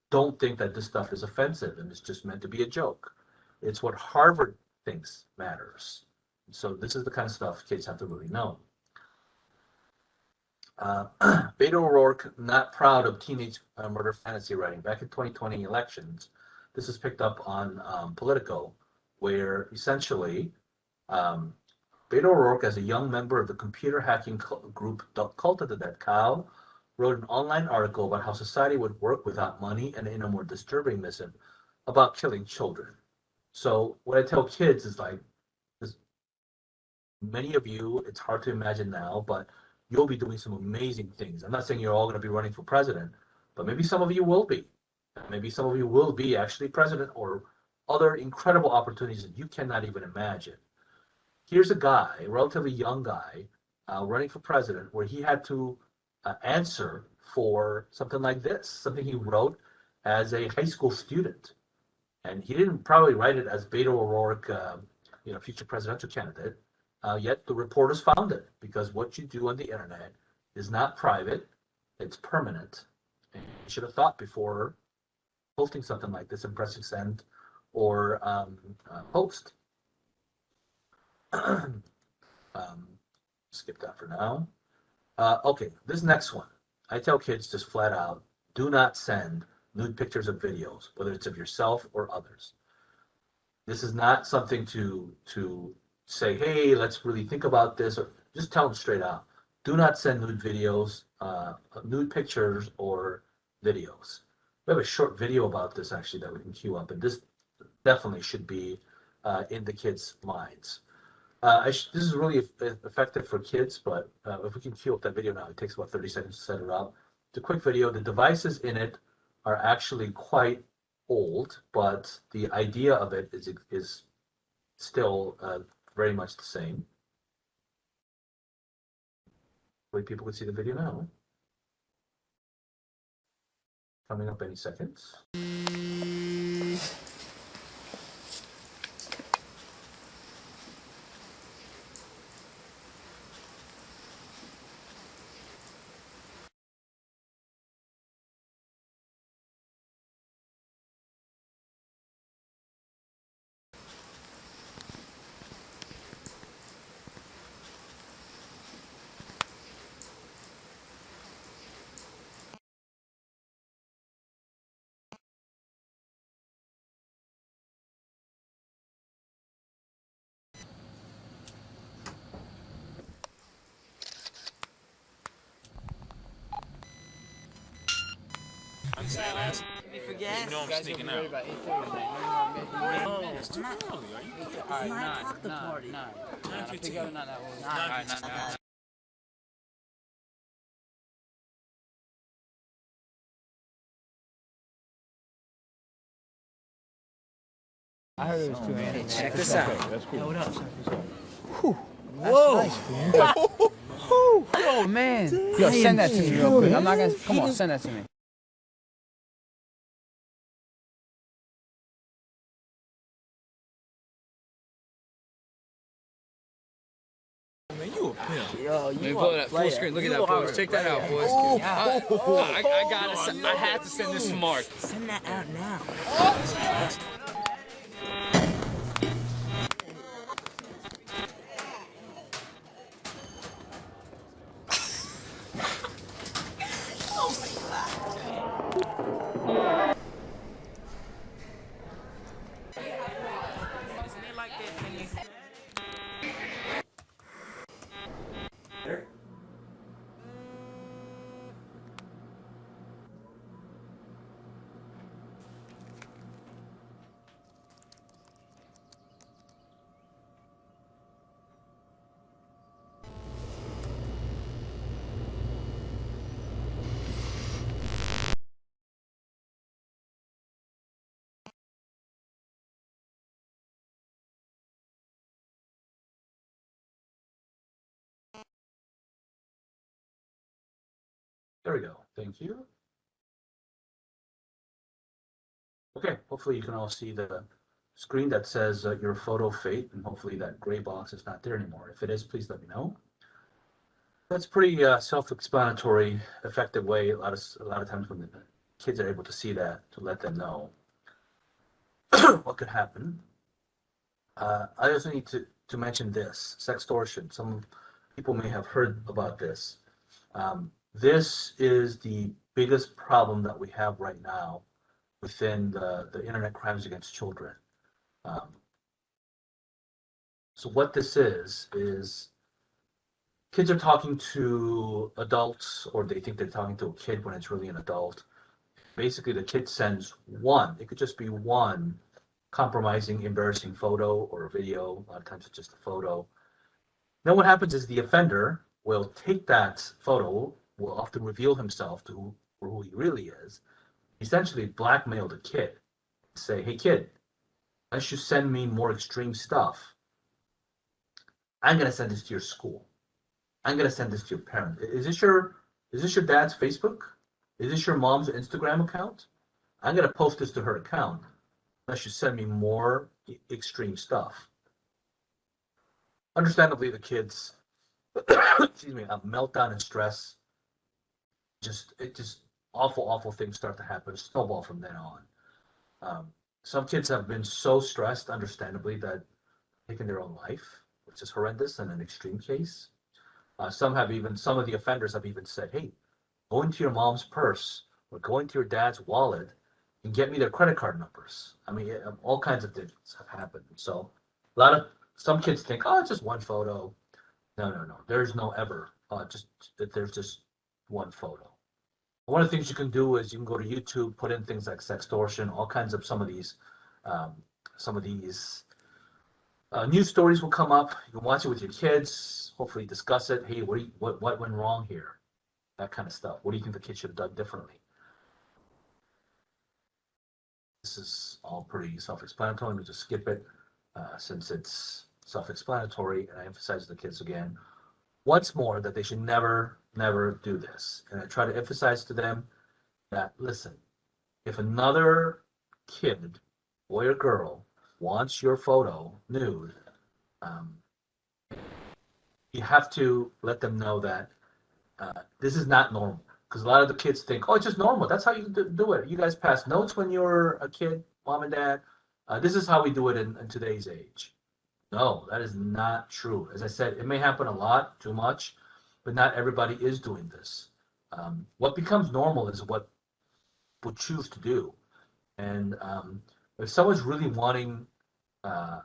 don't think that this stuff is offensive and it's just meant to be a joke. It's what Harvard thinks matters. So this is the kind of stuff kids have to really know. Beto O'Rourke, not proud of teenage murder fantasy writing. Back in 2020 elections, this is picked up on Politico, where essentially Beto O'Rourke, as a young member of the computer hacking group Cult of the Dead Cow, wrote an online article about how society would work without money and in a more disturbing missive about killing children. So what I tell kids is like, many of you, it's hard to imagine now, but you'll be doing some amazing things. I'm not saying you're all going to be running for president, but maybe some of you will be. Maybe some of you will be actually president or other incredible opportunities that you cannot even imagine. Here's a guy, a relatively young guy, running for president, where he had to answer for something like this, something he wrote as a high school student. And he didn't probably write it as Beto O'Rourke, future presidential candidate. Yet the reporters found it, because what you do on the internet is not private, it's permanent. And you should have thought before posting something like this and pressing send or post. Skip that for now. Okay, this next one. I tell kids just flat out, do not send nude pictures or videos, whether it's of yourself or others. This is not something to say, hey, let's really think about this, or just tell them straight out. Do not send nude videos, nude pictures or videos. We have a short video about this actually that we can queue up, and this definitely should be in the kids' minds. This is really effective for kids, but if we can queue up that video now, it takes about 30 seconds to set it up. It's a quick video. The devices in it are actually quite old, but the idea of it is still very much the same. Hopefully people can see the video now. Coming up any seconds.
You forget?
You know I'm sneaking out.
It's too early, are you? It's 9 o'clock the party.
9:15.
I heard it was 2 a.m.
Hey, check this out.
That's cool.
Yo, what up?
Whoa. Nice, oh, man. Yo, send that to me real quick. I'm not going to... Come on, send that to me. Yo,
Let me
you
pull
are
it
a
up full
player.
screen. Look at
You
that,
are
boys.
a
Check that out,
player.
boys.
Oh,
I had to send this to Mark.
send that out now.
There we go. Thank you. Okay, hopefully you can all see the screen that says your photo fate, and hopefully that gray box is not there anymore. If it is, please let me know. That's pretty self-explanatory, effective way. A lot of times when the kids are able to see that, to let them know what could happen. I also need to mention this, sextortion. Some people may have heard about this. This is the biggest problem that we have right now within the internet crimes against children. So what this is kids are talking to adults, or they think they're talking to a kid when it's really an adult. Basically, the kid sends one, it could just be one compromising, embarrassing photo or video. A lot of times it's just a photo. Then what happens is the offender will take that photo, will often reveal himself to who he really is, essentially blackmail the kid. Say, hey kid, unless you send me more extreme stuff, I'm gonna send this to your school. I'm gonna send this to your parent. Is this your dad's Facebook? Is this your mom's Instagram account? I'm gonna post this to her account unless you send me more extreme stuff. Understandably, the kids, excuse me, have meltdown and stress. Just awful things start to happen. Snowball from then on. Some kids have been so stressed, understandably, that taken their own life, which is horrendous and an extreme case. Some of the offenders have even said, hey, go into your mom's purse or go into your dad's wallet and get me their credit card numbers. I mean, all kinds of things have happened. So some kids think, oh, it's just one photo. No. There's no ever. There's just one photo. One of the things you can do is you can go to YouTube, put in things like sextortion, all kinds of some of these news stories will come up. You can watch it with your kids, hopefully discuss it. Hey, what went wrong here? That kind of stuff. What do you think the kids should have done differently? This is all pretty self-explanatory. Let me just skip it since it's self-explanatory, and I emphasize to the kids again, once more, that they should never do this. And I try to emphasize to them that, listen, if another kid, boy or girl, wants your photo nude, you have to let them know that this is not normal. Because a lot of the kids think, oh, it's just normal. That's how you do it. You guys pass notes when you were a kid, mom and dad. This is how we do it in today's age. No, that is not true. As I said, it may happen a lot, too much, but not everybody is doing this. What becomes normal is what we'll choose to do. And if someone's really wanting, I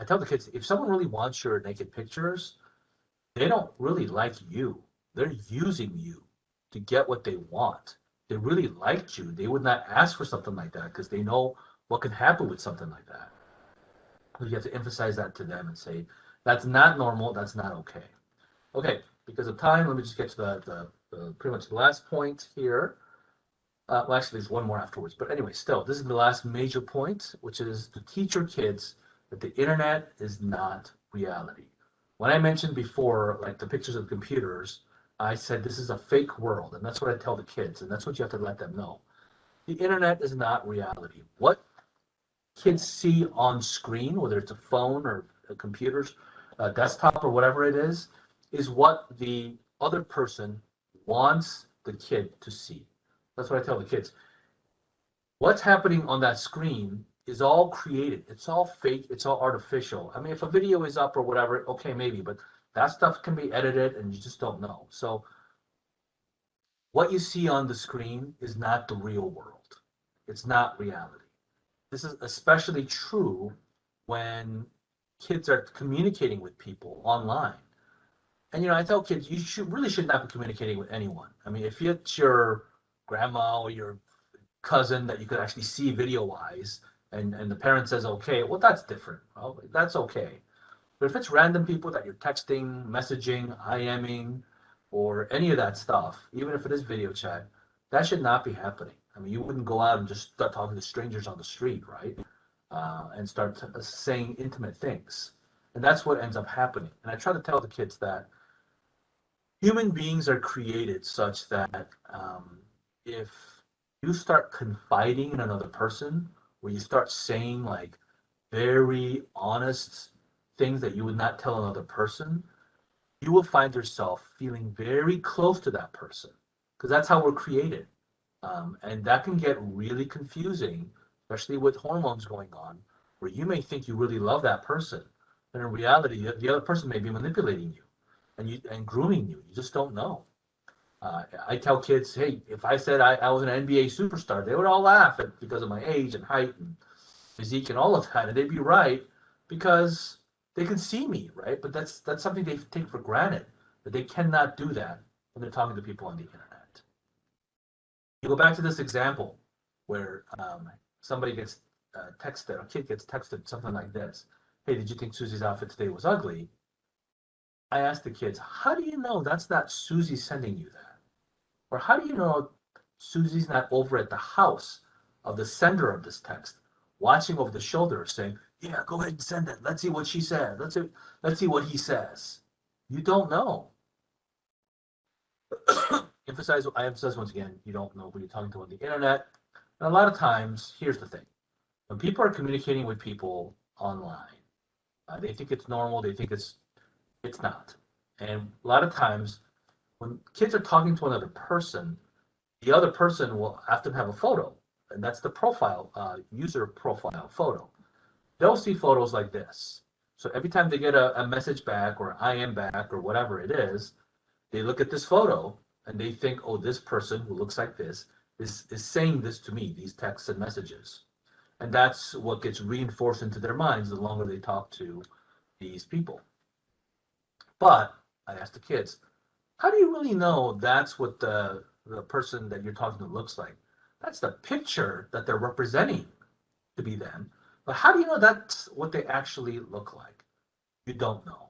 tell the kids, if someone really wants your naked pictures, they don't really like you. They're using you to get what they want. They really liked you. They would not ask for something like that because they know what could happen with something like that. You have to emphasize that to them and say, that's not normal, that's not okay. Okay, because of time, let me just get to the pretty much the last point here. Well, actually, there's one more afterwards. But anyway, still, this is the last major point, which is to teach your kids that the internet is not reality. When I mentioned before, like the pictures of computers, I said this is a fake world, and that's what I tell the kids, and that's what you have to let them know. The internet is not reality. What kids see on screen, whether it's a phone or a computer's desktop or whatever it is is what the other person wants the kid to see. That's what I tell the kids. What's happening on that screen is all created. It's all fake. It's all artificial. I mean, if a video is up or whatever, okay, maybe, but that stuff can be edited and you just don't know. So what you see on the screen is not the real world. It's not reality. This is especially true when kids are communicating with people online. And, I tell kids, you really should not be communicating with anyone. I mean, if it's your grandma or your cousin that you could actually see video-wise, and the parent says, okay, well, that's different. Well, that's okay. But if it's random people that you're texting, messaging, IMing, or any of that stuff, even if it is video chat, that should not be happening. I mean, you wouldn't go out and just start talking to strangers on the street, right? And start saying intimate things. And that's what ends up happening. And I try to tell the kids that human beings are created such that if you start confiding in another person, where you start saying like very honest things that you would not tell another person, you will find yourself feeling very close to that person, because that's how we're created. And that can get really confusing, especially with hormones going on, where you may think you really love that person, but in reality, the other person may be manipulating you and grooming you. You just don't know. I tell kids, hey, if I said I was an NBA superstar, they would all laugh because of my age and height and physique and all of that, and they'd be right because they can see me, right? But that's something they take for granted, that they cannot do that when they're talking to people on the internet. You go back to this example where somebody gets texted, a kid gets texted something like this: hey, did you think Susie's outfit today was ugly? I asked the kids, how do you know that's not Susie sending you that? Or how do you know Susie's not over at the house of the sender of this text, watching over the shoulder, saying, yeah, go ahead and send it. Let's see what she said. Let's see what he says. You don't know. I emphasize once again, you don't know who you're talking to on the internet. And a lot of times, here's the thing. When people are communicating with people online, they think it's normal. They think it's not. And a lot of times, when kids are talking to another person, the other person will often have a photo, and that's the profile, user profile photo. They'll see photos like this. So every time they get a message back or IM back or whatever it is, they look at this photo and they think, oh, this person who looks like this is saying this to me, these texts and messages. And that's what gets reinforced into their minds the longer they talk to these people. But I asked the kids, how do you really know that's what the person that you're talking to looks like? That's the picture that they're representing to be them. But how do you know that's what they actually look like? You don't know.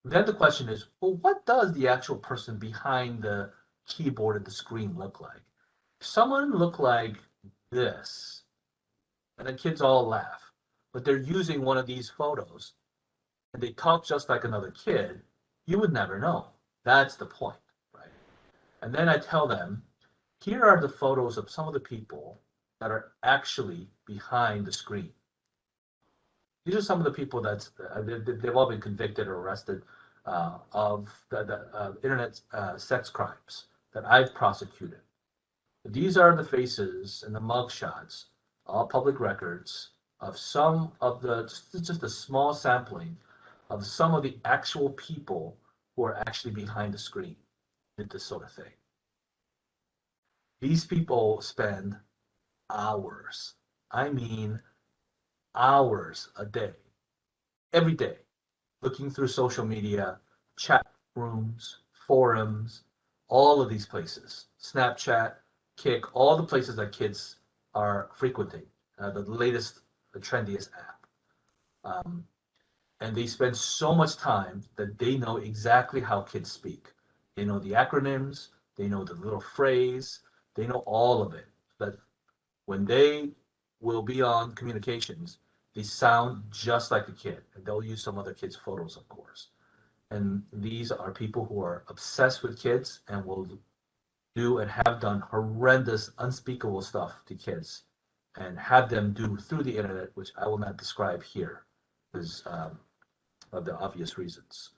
Then the question is, well, what does the actual person behind the keyboard and the screen look like? If someone looked like this, and the kids all laugh, but they're using one of these photos, and they talk just like another kid, you would never know. That's the point, right? And then I tell them, here are the photos of some of the people that are actually behind the screen. These are some of the people that they've all been convicted or arrested of the internet sex crimes that I've prosecuted. These are the faces and the mug shots, all public records, of some of just a small sampling of some of the actual people who are actually behind the screen did this sort of thing. These people spend hours, I mean hours a day, every day, looking through social media, chat rooms, forums, all of these places, Snapchat, Kick, all the places that kids are frequenting, the latest, the trendiest app. And they spend so much time that they know exactly how kids speak. They know the acronyms, they know the little phrase, they know all of it. But when they will be on communications, they sound just like a kid, and they'll use some other kid's photos, of course. And these are people who are obsessed with kids and will do and have done horrendous, unspeakable stuff to kids and have them do through the internet, which I will not describe here, because of the obvious reasons.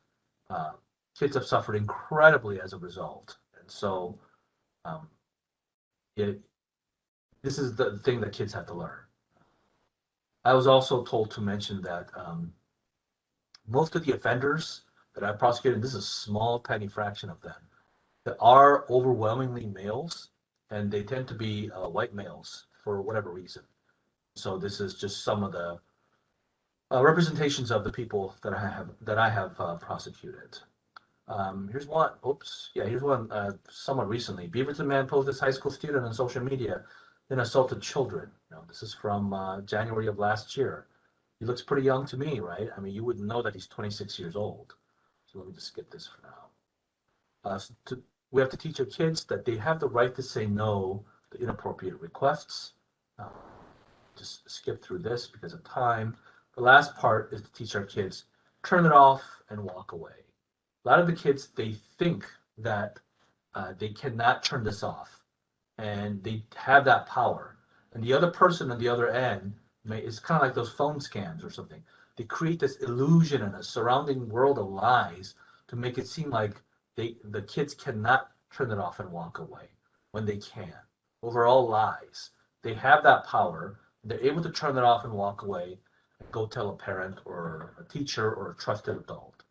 Kids have suffered incredibly as a result. And so this is the thing that kids have to learn. I was also told to mention that most of the offenders that I've prosecuted, this is a small, tiny fraction of them, that are overwhelmingly males, and they tend to be white males for whatever reason. So this is just some of the representations of the people that I have prosecuted. Here's one. Here's one somewhat recently. Beaverton man posed as high school student on social media, then assaulted children. This is from January of last year. He looks pretty young to me, right? I mean, you wouldn't know that he's 26 years old. So let me just skip this for now. We have to teach our kids that they have the right to say no to inappropriate requests. Just skip through this because of time. The last part is to teach our kids, turn it off and walk away. A lot of the kids, they think that they cannot turn this off, and they have that power. And the other person on the other end is kind of like those phone scams or something. They create this illusion and a surrounding world of lies to make it seem like the kids cannot turn it off and walk away when they can. Those are all lies. They have that power. They're able to turn it off and walk away, and go tell a parent or a teacher or a trusted adult.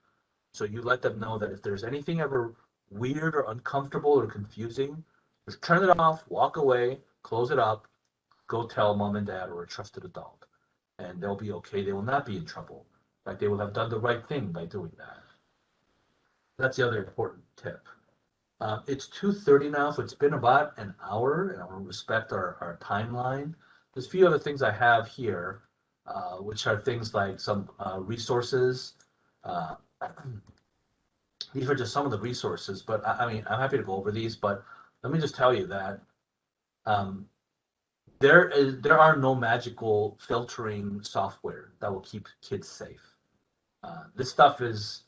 So you let them know that if there's anything ever weird or uncomfortable or confusing, just turn it off, walk away, close it up, go tell mom and dad or a trusted adult, and they'll be okay. They will not be in trouble. Like they will have done the right thing by doing that. That's the other important tip. It's 2:30 now, so it's been about an hour, and I want to respect our timeline. There's a few other things I have here, which are things like some resources. These are just some of the resources, but I mean, I'm happy to go over these, but let me just tell you that there are no magical filtering software that will keep kids safe. This stuff is,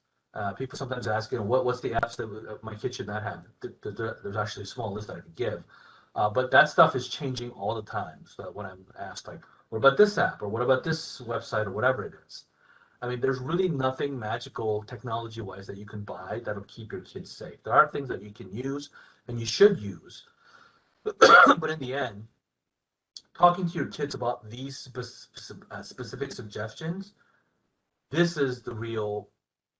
people sometimes ask, what's the apps that my kid should not have? There's actually a small list that I could give. But that stuff is changing all the time. So when I'm asked, like, what about this app? Or what about this website? Or whatever it is. I mean, there's really nothing magical technology-wise that you can buy that'll keep your kids safe. There are things that you can use and you should use. But in the end, talking to your kids about these specific suggestions, this is the real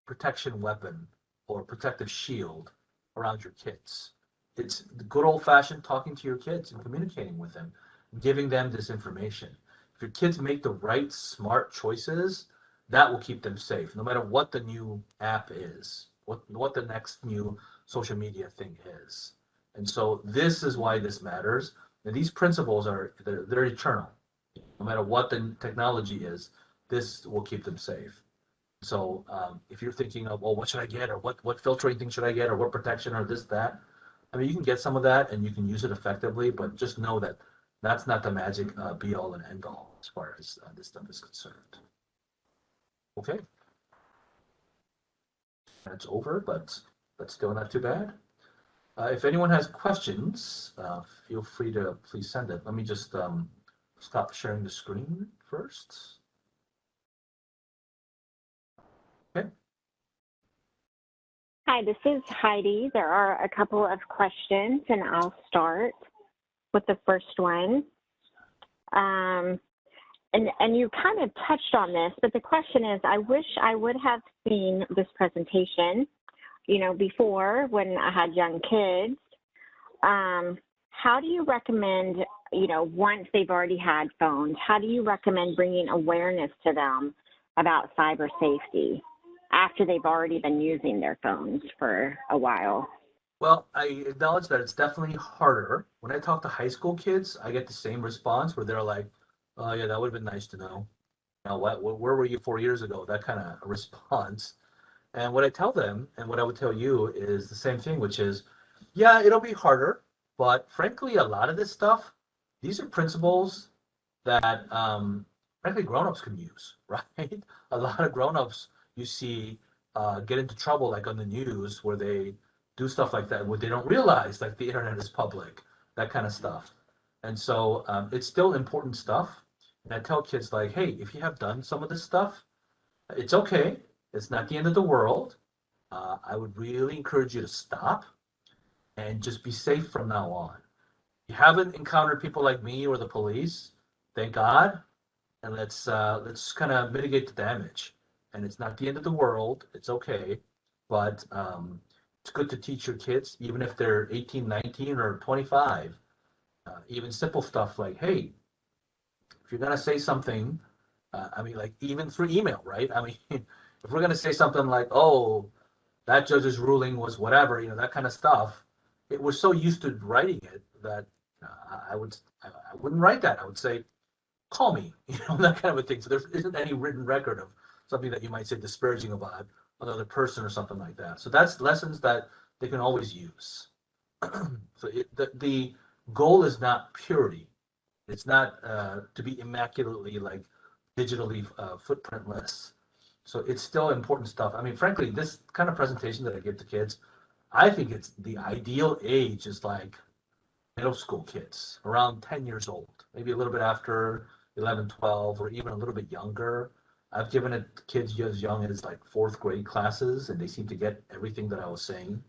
protection weapon or protective shield around your kids. It's the good old-fashioned talking to your kids and communicating with them, giving them this information. If your kids make the right, smart choices, that will keep them safe, no matter what the new app is, what the next new social media thing is. And so this is why this matters. And these principles they're eternal. No matter what the technology is, this will keep them safe. So if you're thinking of, well, what should I get, or what filtering thing should I get, or what protection, or this, that, I mean, you can get some of that and you can use it effectively, but just know that that's not the magic be all and end all as far as this stuff is concerned. Okay. That's over, but that's still not too bad. If anyone has questions, feel free to please send it. Let me just stop sharing the screen first. Okay.
Hi, this is Heidi. There are a couple of questions, and I'll start with the first one. And you kind of touched on this, but the question is, I wish I would have seen this presentation, before when I had young kids. How do you recommend, once they've already had phones, how do you recommend bringing awareness to them about cyber safety after they've already been using their phones for a while?
Well, I acknowledge that it's definitely harder. When I talk to high school kids, I get the same response where they're like, oh, yeah, that would have been nice to know. Where were you 4 years ago? That kind of response. And what I tell them, and what I would tell you, is the same thing, which is, yeah, it'll be harder. But frankly, a lot of this stuff, these are principles that, frankly, grown-ups can use, right? A lot of grown-ups you see get into trouble, like on the news, where they do stuff like that, where they don't realize, like, the internet is public, that kind of stuff. And so it's still important stuff. And I tell kids, like, hey, if you have done some of this stuff, it's okay. It's not the end of the world. I would really encourage you to stop and just be safe from now on. You haven't encountered people like me or the police, thank God, and let's kind of mitigate the damage. And it's not the end of the world. It's okay, but it's good to teach your kids, even if they're 18, 19, or 25. Even simple stuff like, hey, if you're gonna say something, I mean, like even through email, right? I mean, if we're gonna say something like, oh, that judge's ruling was whatever, that kind of stuff, we're so used to writing it that I wouldn't write that. I would say, call me, that kind of a thing. So there isn't any written record of something that you might say disparaging about another person or something like that. So that's lessons that they can always use. So the goal is not purity. It's not to be immaculately like digitally footprintless. So it's still important stuff. I mean, frankly, this kind of presentation that I give to kids, I think it's the ideal age is like middle school kids, around 10 years old, maybe a little bit after 11, 12, or even a little bit younger. I've given it to kids as young as like fourth grade classes, and they seem to get everything that I was saying.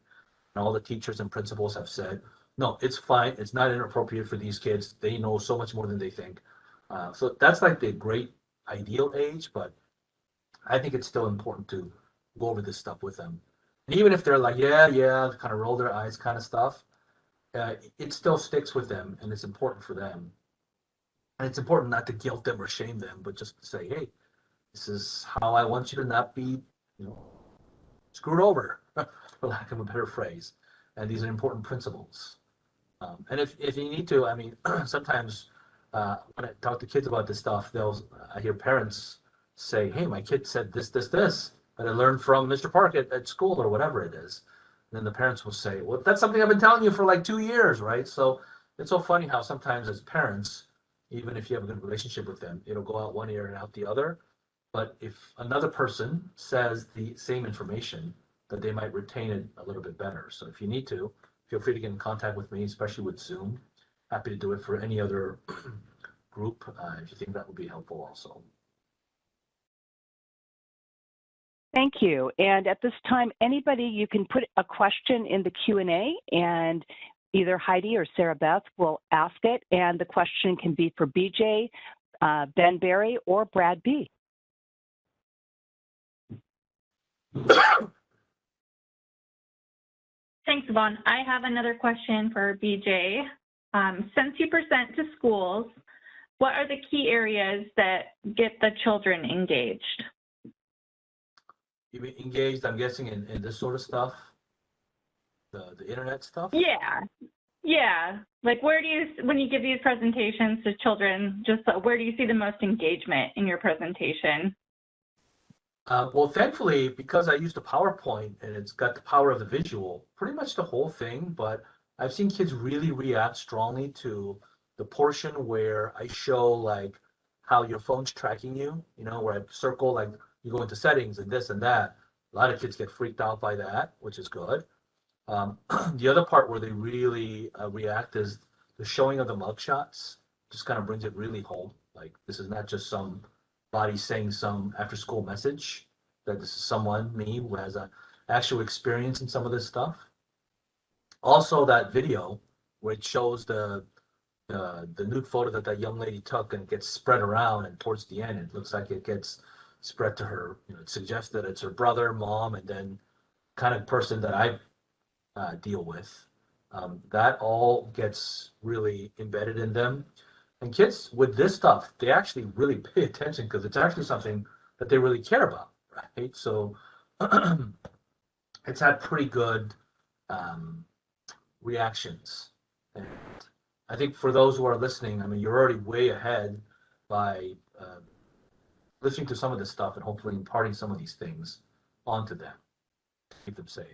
And all the teachers and principals have said, no, it's fine. It's not inappropriate for these kids. They know so much more than they think. So that's like the great ideal age, but I think it's still important to go over this stuff with them. And even if they're like, yeah, kind of roll their eyes kind of stuff, it still sticks with them, and it's important for them. And it's important not to guilt them or shame them, but just to say, hey, this is how I want you to not be, screwed over, for lack of a better phrase. And these are important principles. And if you need to, I mean, sometimes when I talk to kids about this stuff, I hear parents say, hey, my kid said this, that I learned from Mr. Park at school or whatever it is. And then the parents will say, well, that's something I've been telling you for like 2 years, right? So it's so funny how sometimes as parents, even if you have a good relationship with them, it'll go out one ear and out the other. But if another person says the same information, that they might retain it a little bit better. So if you need to, feel free to get in contact with me, especially with Zoom. Happy to do it for any other group if you think that would be helpful also.
Thank you. And at this time, anybody, you can put a question in the Q&A, and either Heidi or Sarah Beth will ask it. And the question can be for BJ, Ben Berry, or Brad B.
Thanks, Yvonne. I have another question for BJ. Since you present to schools, what are the key areas that get the children engaged?
You mean engaged, I'm guessing, in this sort of stuff? The internet stuff?
Yeah. Like when you give these presentations to children, just where do you see the most engagement in your presentation?
Well, thankfully, because I used a PowerPoint and it's got the power of the visual, pretty much the whole thing, but I've seen kids really react strongly to the portion where I show like how your phone's tracking you, where I circle like you go into settings and this and that. A lot of kids get freaked out by that, which is good. The other part where they really react is the showing of the mugshots. Just kind of brings it really home. Like this is not just some body saying some after school message, that this is someone, me, who has an actual experience in some of this stuff. Also that video where it shows the nude photo that young lady took and it gets spread around, and towards the end it looks like it gets spread to her, it suggests that it's her brother, mom, and then kind of person that I deal with. That all gets really embedded in them. And kids with this stuff, they actually really pay attention because it's actually something that they really care about, right? So it's had pretty good reactions. And I think for those who are listening, I mean, you're already way ahead by listening to some of this stuff and hopefully imparting some of these things onto them to keep them safe.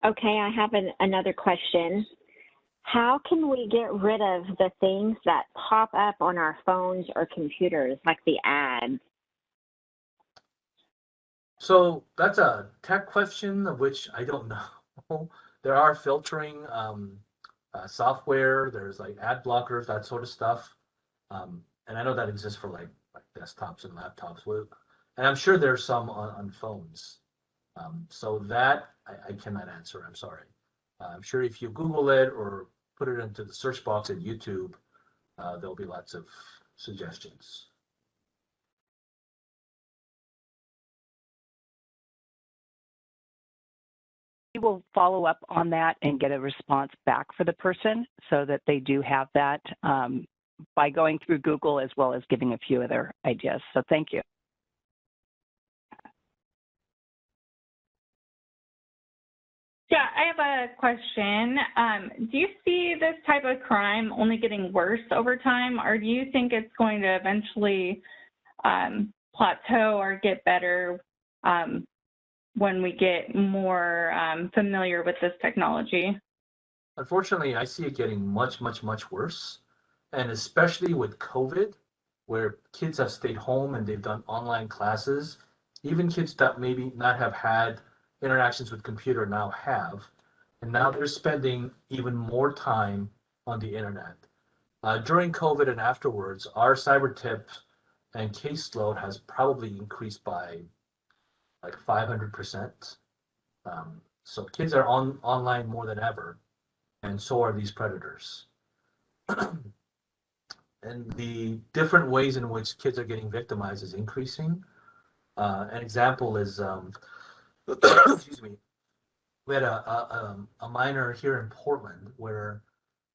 Okay, I have another question. How can we get rid of the things that pop up on our phones or computers, like the ads?
So that's a tech question of which I don't know. There are filtering software, there's like ad blockers, that sort of stuff. And I know that exists for like desktops and laptops. And I'm sure there's some on phones. So that I cannot answer. I'm sorry. I'm sure if you Google it or put it into the search box at YouTube, there'll be lots of suggestions.
We will follow up on that and get a response back for the person so that they do have that by going through Google as well as giving a few other ideas. So thank you.
Yeah, I have a question. Do you see this type of crime only getting worse over time, or do you think it's going to eventually plateau or get better when we get more familiar with this technology?
Unfortunately, I see it getting much, much, much worse. And especially with COVID, where kids have stayed home and they've done online classes, even kids that maybe not have had interactions with computer now have, and now they're spending even more time on the internet. During COVID and afterwards, our cyber tips and caseload has probably increased by like 500%. So kids are online more than ever, and so are these predators. And the different ways in which kids are getting victimized is increasing. An example is, excuse me, we had a minor here in Portland where,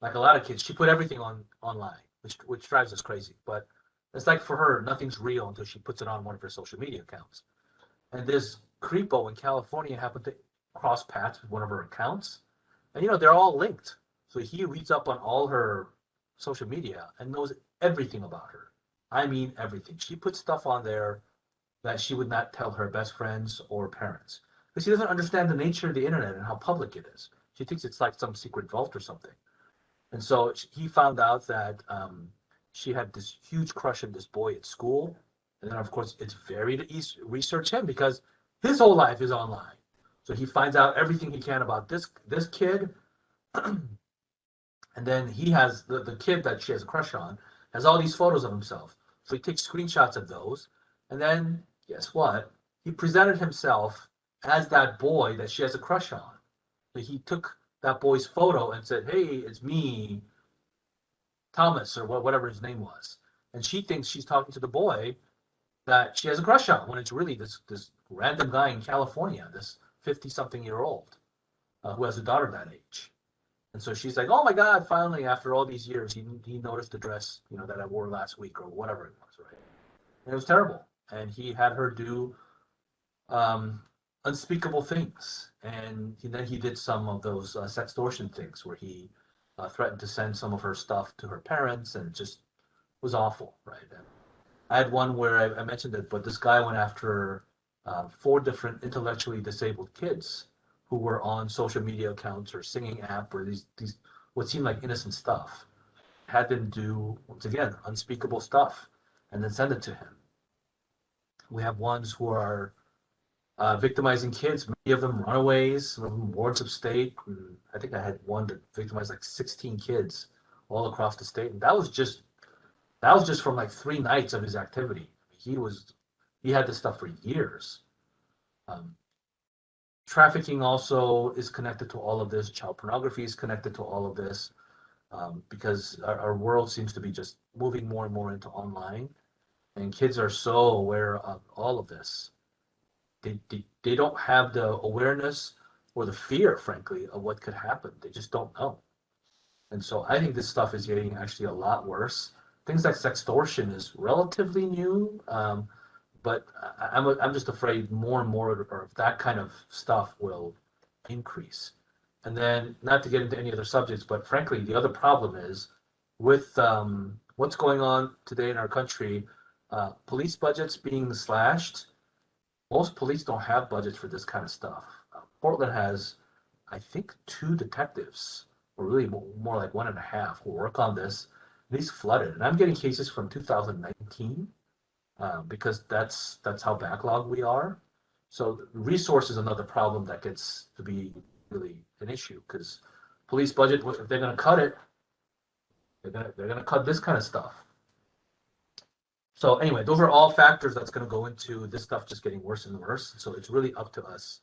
like a lot of kids, she put everything online, which drives us crazy. But it's like for her, nothing's real until she puts it on one of her social media accounts. And this creepo in California happened to cross paths with one of her accounts. And, you know, they're all linked. So he reads up on all her social media and knows everything about her. I mean, everything. She puts stuff on there that she would not tell her best friends or parents, because she doesn't understand the nature of the internet and how public it is. She thinks it's like some secret vault or something. And so he found out that she had this huge crush on this boy at school. And then, of course, it's very to research him because his whole life is online. So he finds out everything he can about this kid. And then he has the kid that she has a crush on has all these photos of himself. So he takes screenshots of those. And then guess what? He presented himself as that boy that she has a crush on. So he took that boy's photo and said, hey, it's me, Thomas, or whatever his name was. And she thinks she's talking to the boy that she has a crush on, when it's really this random guy in California, this 50-something-year-old who has a daughter that age. And so she's like, oh my God, finally, after all these years, he noticed the dress, you know, that I wore last week or whatever it was, right? And it was terrible. And he had her do unspeakable things. And then he did some of those sextortion things where he threatened to send some of her stuff to her parents, and it just was awful, right? And I had one where I mentioned it, but this guy went after 4 different intellectually disabled kids who were on social media accounts or singing app or these what seemed like innocent stuff. Had them do, once again, unspeakable stuff and then send it to him. We have ones who are victimizing kids, many of them runaways, some of them wards of state. I think I had one that victimized like 16 kids all across the state. And that was just from like 3 nights of his activity. He had this stuff for years. Trafficking also is connected to all of this. Child pornography is connected to all of this because our world seems to be just moving more and more into online, and kids are so aware of all of this. They don't have the awareness or the fear, frankly, of what could happen. They just don't know. And so I think this stuff is getting actually a lot worse. Things like sextortion is relatively new, but I'm just afraid more and more of that kind of stuff will increase. And then, not to get into any other subjects, but frankly, the other problem is with what's going on today in our country, police budgets being slashed. Most police don't have budgets for this kind of stuff. Portland has, I think, 2 detectives, or really more like 1.5, who work on this. These flooded, and I'm getting cases from 2019 because that's how backlogged we are. So resource is another problem that gets to be really an issue, because police budget, if they're going to cut it, they're going to cut this kind of stuff. So anyway, those are all factors that's going to go into this stuff just getting worse and worse. So it's really up to us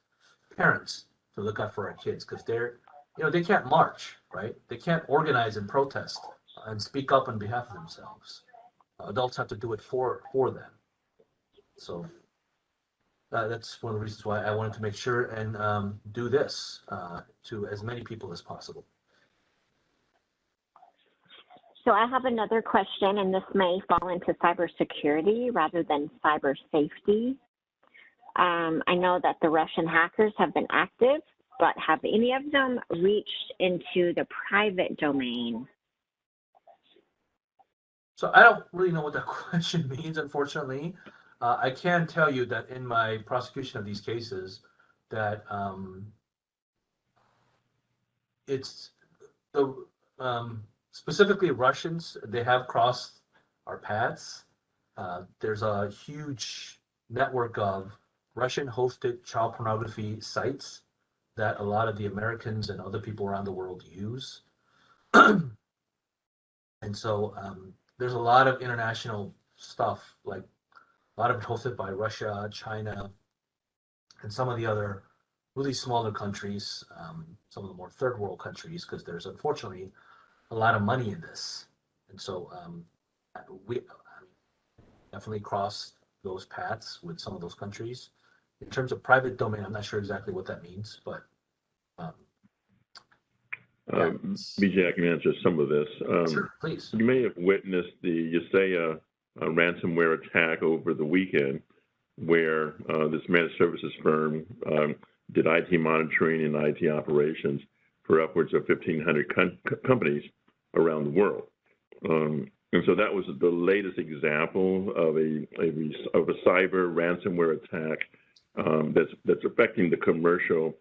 parents to look out for our kids because they can't march, right? They can't organize and protest and speak up on behalf of themselves. Adults have to do it for them. So that's one of the reasons why I wanted to make sure and do this to as many people as possible.
So I have another question, and this may fall into cybersecurity rather than cyber safety. I know that the Russian hackers have been active, but have any of them reached into the private domain?
So I don't really know what that question means, unfortunately. I can tell you that in my prosecution of these cases, that it's the specifically Russians, they have crossed our paths. There's a huge network of Russian-hosted child pornography sites that a lot of the Americans and other people around the world use. And so there's a lot of international stuff, like a lot of it hosted by Russia, China, and some of the other really smaller countries, some of the more third world countries, because there's unfortunately a lot of money in this. And so we definitely cross those paths with some of those countries. In terms of private domain, I'm not sure exactly what that means, but
BJ, I can answer some of this.
Sure, please.
You may have witnessed the Yesaya ransomware attack over the weekend, where this managed services firm did IT monitoring and IT operations for upwards of 1,500 companies around the world. And so that was the latest example of a cyber ransomware attack that's affecting the commercial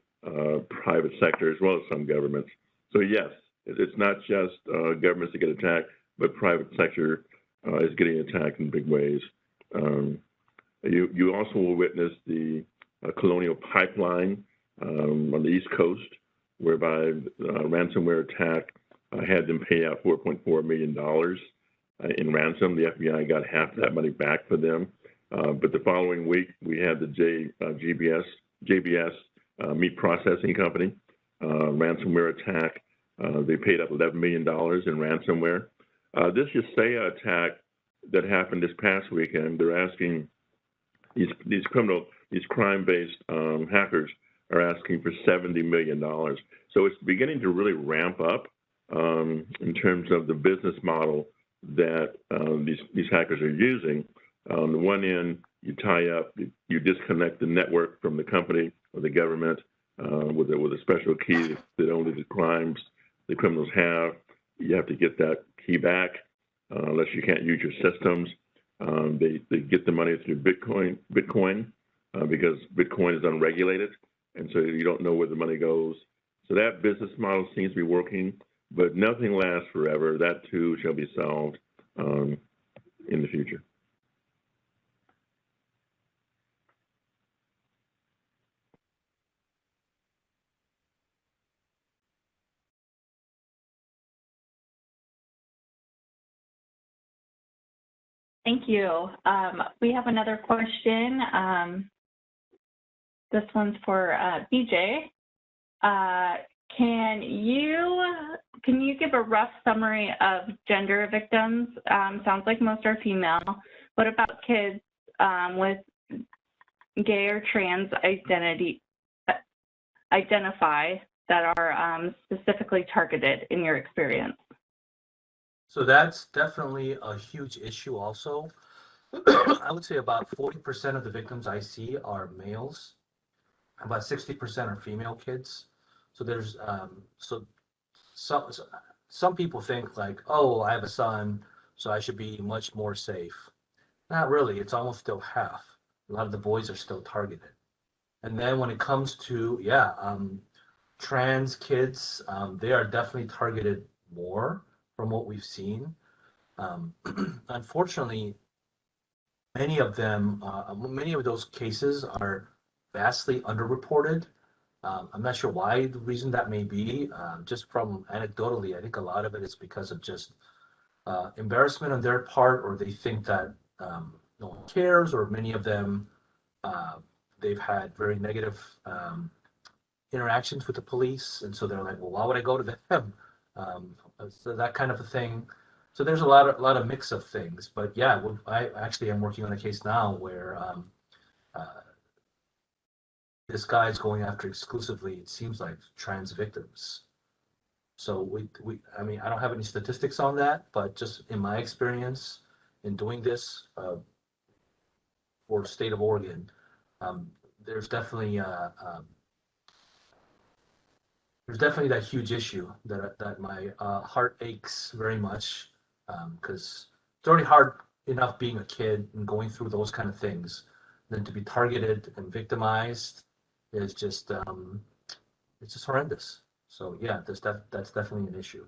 private sector as well as some governments. So yes, it's not just governments that get attacked, but private sector is getting attacked in big ways. You also will witness the Colonial Pipeline on the East Coast, whereby ransomware attack had them pay out $4.4 million in ransom. The FBI got half of that money back for them. But the following week, we had the JBS meat processing company ransomware attack. They paid up $11 million in ransomware. This Yesaya attack that happened this past weekend, they're asking these crime-based hackers are asking for $70 million. So it's beginning to really ramp up in terms of the business model that these hackers are using. On the one end, you tie up, you disconnect the network from the company or the government with a special key that only the criminals have. You have to get that key back unless you can't use your systems. They get the money through Bitcoin because Bitcoin is unregulated, and so you don't know where the money goes. So that business model seems to be working, but nothing lasts forever. That too shall be solved in the future.
Thank you. We have another question. This one's for BJ. Can you give a rough summary of gender victims? Sounds like most are female. What about kids with gay or trans identify that are specifically targeted in your experience?
So that's definitely a huge issue also. I would say about 40% of the victims I see are males. About 60% are female kids. So there's some people think like, oh, I have a son, so I should be much more safe. Not really. It's almost still half. A lot of the boys are still targeted. And then when it comes to trans kids, they are definitely targeted more from what we've seen. Unfortunately, many of those cases are vastly underreported. I'm not sure why the reason that may be. Just from anecdotally, I think a lot of it is because of just embarrassment on their part, or they think that no one cares, or many of them, they've had very negative interactions with the police, and so they're like, well, why would I go to them? So that kind of a thing. So there's a lot of mix of things. But yeah, I actually am working on a case now where this guy's going after exclusively, it seems like, trans victims. So I mean, I don't have any statistics on that, but just in my experience in doing this for the state of Oregon, there's definitely that huge issue that my heart aches very much, because it's already hard enough being a kid and going through those kind of things. Then to be targeted and victimized is just it's just horrendous. So yeah, that's definitely an issue.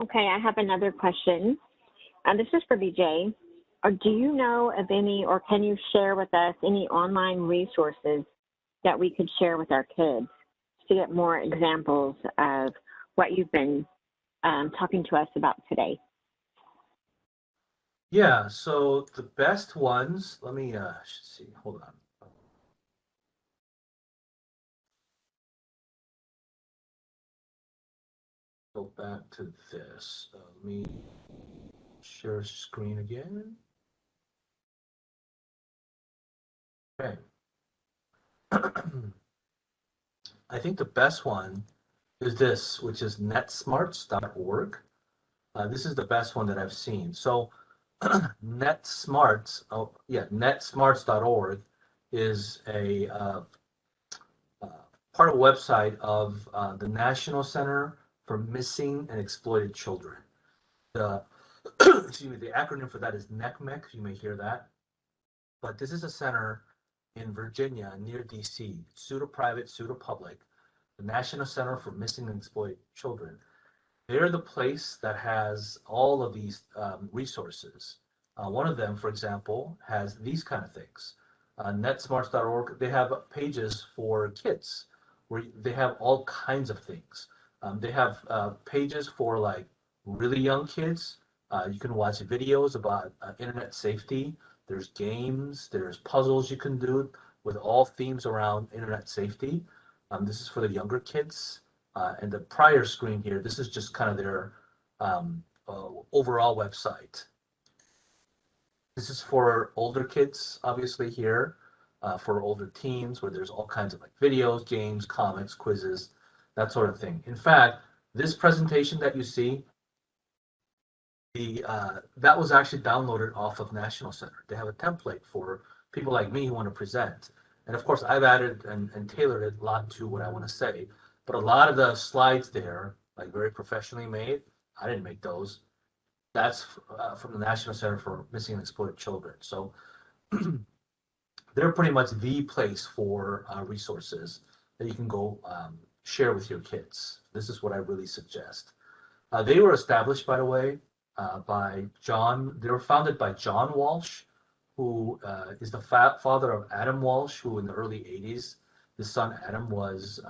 Okay, I have another question. This is for BJ. Do you know of any, or can you share with us any online resources that we could share with our kids to get more examples of what you've been talking to us about today?
Yeah, so the best ones, let me see, hold on. Go back to this. Let me share screen again. Okay. I think the best one is this, which is netsmarts.org. This is the best one that I've seen. So netsmarts.org is a part of a website of the National Center for Missing and Exploited Children. The excuse me, the acronym for that is NCMEC. You may hear that, but this is a center in Virginia near DC, pseudo-private, pseudo-public, the National Center for Missing and Exploited Children. They're the place that has all of these resources. One of them, for example, has these kind of things. Netsmarts.org, they have pages for kids where they have all kinds of things. They have pages for like really young kids. You can watch videos about internet safety. There's games, there's puzzles you can do with all themes around internet safety. This is for the younger kids. And the prior screen here, this is just kind of their overall website. This is for older kids, obviously here, for older teens, where there's all kinds of like videos, games, comics, quizzes, that sort of thing. In fact, this presentation that you see, that was actually downloaded off of National Center. They have a template for people like me who want to present. And of course, I've added and tailored it a lot to what I want to say. But a lot of the slides there, like very professionally made, I didn't make those. That's from the National Center for Missing and Exploited Children. So they're pretty much the place for resources that you can go share with your kids. This is what I really suggest. They were established, by the way, they were founded by John Walsh, who is the father of Adam Walsh, who in the early 80s, his son Adam was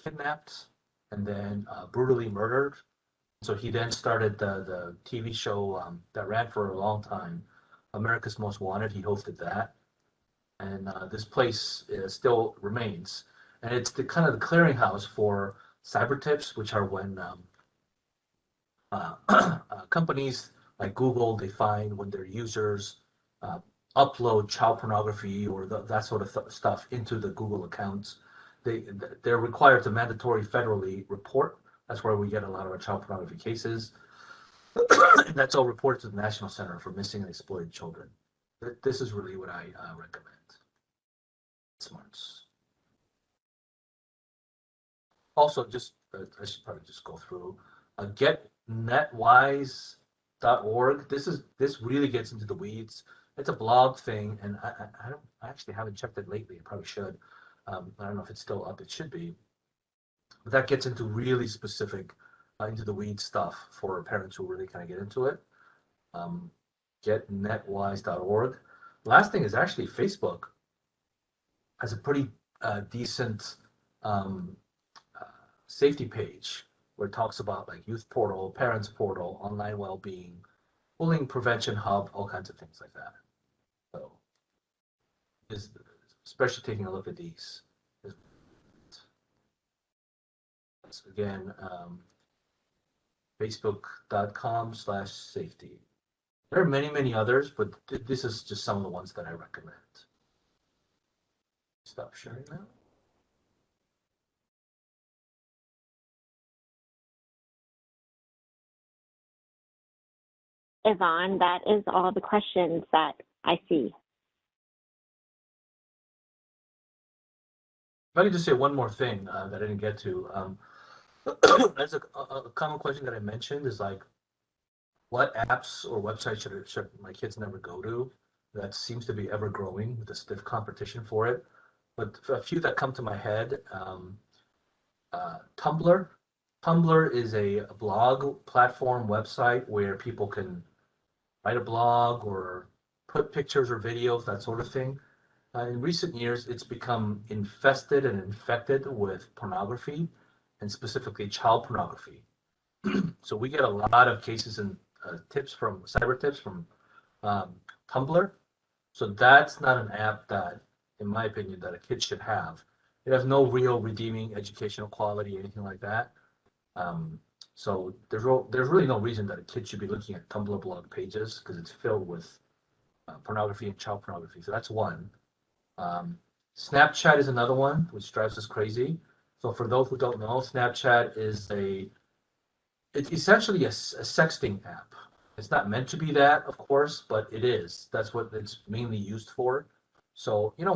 kidnapped and then brutally murdered. So he then started the TV show that ran for a long time, America's Most Wanted. He hosted that, and this place still remains, and it's the kind of the clearinghouse for cyber tips, which are when companies like Google, they find when their users upload child pornography or that sort of stuff into the Google accounts. They're required to mandatory federally report. That's where we get a lot of our child pornography cases. And that's all reported to the National Center for Missing and Exploited Children. This is really what I recommend. Smarts. Also, just I should probably just go through getnetwise.org. This really gets into the weeds. It's a blog thing, and I actually haven't checked it lately. I probably should. I don't know if it's still up. It should be. But that gets into really specific, into the weed stuff for parents who really kind of get into it. Getnetwise.org. Last thing is actually Facebook has a pretty decent safety page where it talks about like youth portal, parents portal, online well-being, bullying prevention hub, all kinds of things like that. So, especially taking a look at these. Again, facebook.com/safety. There are many, many others, but this is just some of the ones that I recommend. Stop sharing now.
Yvonne, that is all the questions that I see.
If I could just say one more thing that I didn't get to. That's a common question that I mentioned is like, what apps or websites should my kids never go to? That seems to be ever growing with a stiff competition for it. But a few that come to my head, Tumblr. Tumblr is a blog platform website where people can write a blog or put pictures or videos, that sort of thing. In recent years, it's become infested and infected with pornography, and specifically child pornography. So we get a lot of cases and tips from cyber tips from Tumblr. So that's not an app that, in my opinion, that a kid should have. It has no real redeeming educational quality, anything like that. So there's really no reason that a kid should be looking at Tumblr blog pages because it's filled with pornography and child pornography. So that's one. Snapchat is another one, which drives us crazy. So for those who don't know, Snapchat is it's essentially a sexting app. It's not meant to be that, of course, but it is. That's what it's mainly used for. So, you know,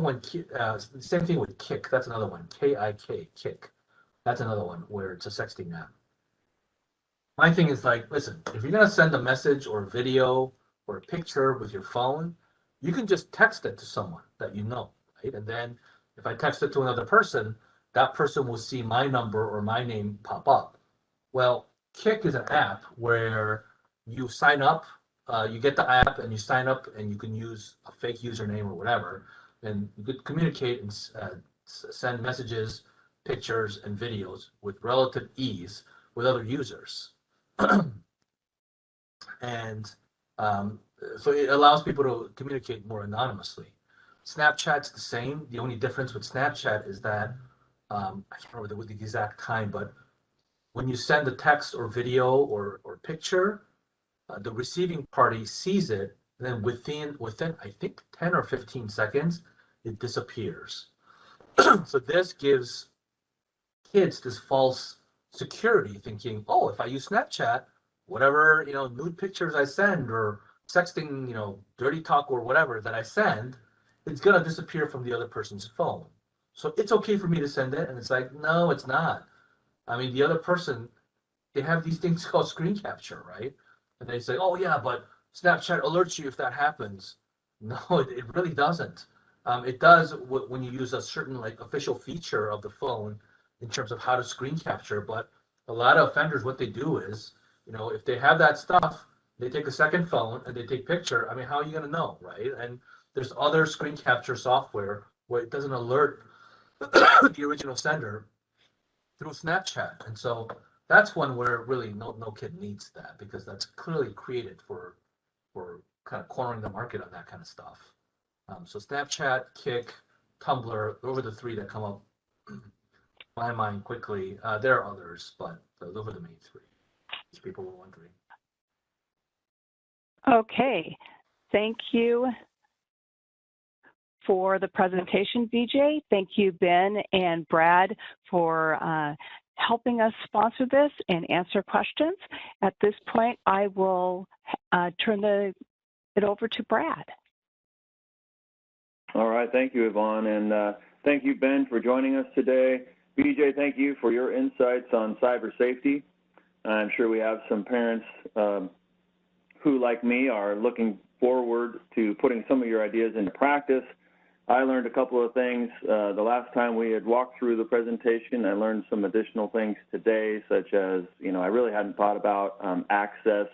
same thing with Kik, that's another one, K-I-K, Kik. That's another one where it's a sexting app. My thing is like, listen, if you're gonna send a message or a video or a picture with your phone, you can just text it to someone that you know, right? And then if I text it to another person, that person will see my number or my name pop up. Well, Kik is an app where you sign up, you get the app and you sign up and you can use a fake username or whatever, and you could communicate and send messages, pictures, and videos with relative ease with other users. And so it allows people to communicate more anonymously. Snapchat's the same. The only difference with Snapchat is that, I can't remember the exact time, but when you send a text or video or picture, the receiving party sees it, and then within I think 10 or 15 seconds, it disappears. So this gives kids this false security, thinking, oh, if I use Snapchat, whatever, you know, nude pictures I send or sexting, you know, dirty talk or whatever that I send, it's gonna disappear from the other person's phone. So it's okay for me to send it, and it's like, no, it's not. I mean, the other person, they have these things called screen capture, right? And they say, oh yeah, but Snapchat alerts you if that happens. No, it really doesn't. It does when you use a certain like official feature of the phone in terms of how to screen capture. But a lot of offenders, what they do is, you know, if they have that stuff, they take a second phone and they take picture. I mean, how are you gonna know, right? And there's other screen capture software where it doesn't alert the original sender through Snapchat. And so that's one where really no kid needs that, because that's clearly created for kind of cornering the market on that kind of stuff. So Snapchat, Kik, Tumblr, those are the three that come up in my mind quickly. There are others, but those are the main three, as people were wondering.
Okay, thank you for the presentation, BJ. Thank you, Ben and Brad, for helping us sponsor this and answer questions. At this point, I will turn it over to Brad.
All right, thank you, Yvonne, and thank you, Ben, for joining us today. BJ, thank you for your insights on cyber safety. I'm sure we have some parents who, like me, are looking forward to putting some of your ideas into practice. I learned a couple of things. The last time we had walked through the presentation, I learned some additional things today, such as, you know, I really hadn't thought about access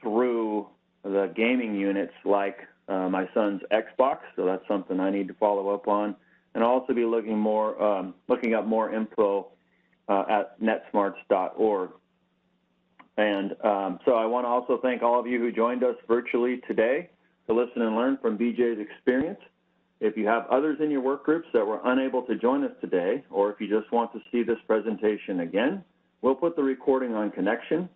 through the gaming units like my son's Xbox, so that's something I need to follow up on. And I'll also be looking up more info at netsmarts.org. And so I want to also thank all of you who joined us virtually today to listen and learn from BJ's experience. If you have others in your work groups that were unable to join us today, or if you just want to see this presentation again, we'll put the recording on Connection.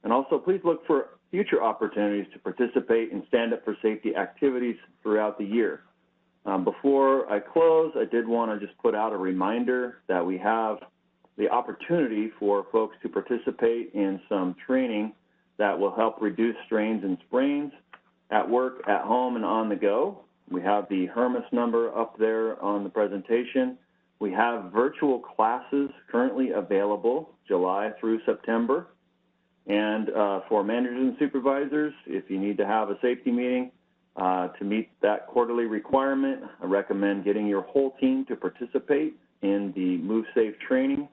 And also, please look for future opportunities to participate in Stand Up for Safety activities throughout the year. Before I close, I did want to just put out a reminder that we have the opportunity for folks to participate in some training that will help reduce strains and sprains at work, at home, and on the go. We have the Hermes number up there on the presentation. We have virtual classes currently available July through September. And for managers and supervisors, if you need to have a safety meeting to meet that quarterly requirement, I recommend getting your whole team to participate in the Move Safe training.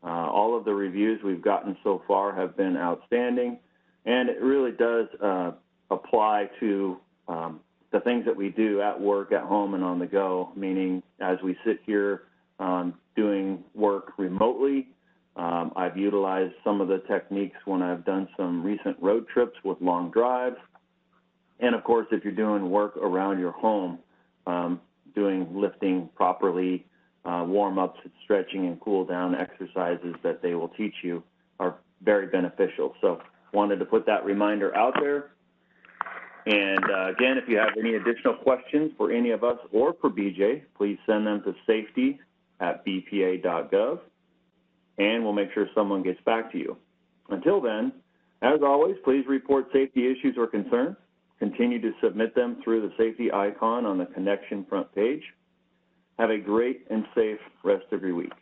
All of the reviews we've gotten so far have been outstanding, and it really does apply to the things that we do at work, at home, and on the go, meaning as we sit here doing work remotely, I've utilized some of the techniques when I've done some recent road trips with long drives. And of course, if you're doing work around your home, doing lifting properly, warm-ups, stretching, and cool-down exercises that they will teach you are very beneficial. So wanted to put that reminder out there. And again, if you have any additional questions for any of us or for BJ, please send them to safety@bpa.gov, and we'll make sure someone gets back to you. Until then, as always, please report safety issues or concerns. Continue to submit them through the safety icon on the Connection front page. Have a great and safe rest of your week.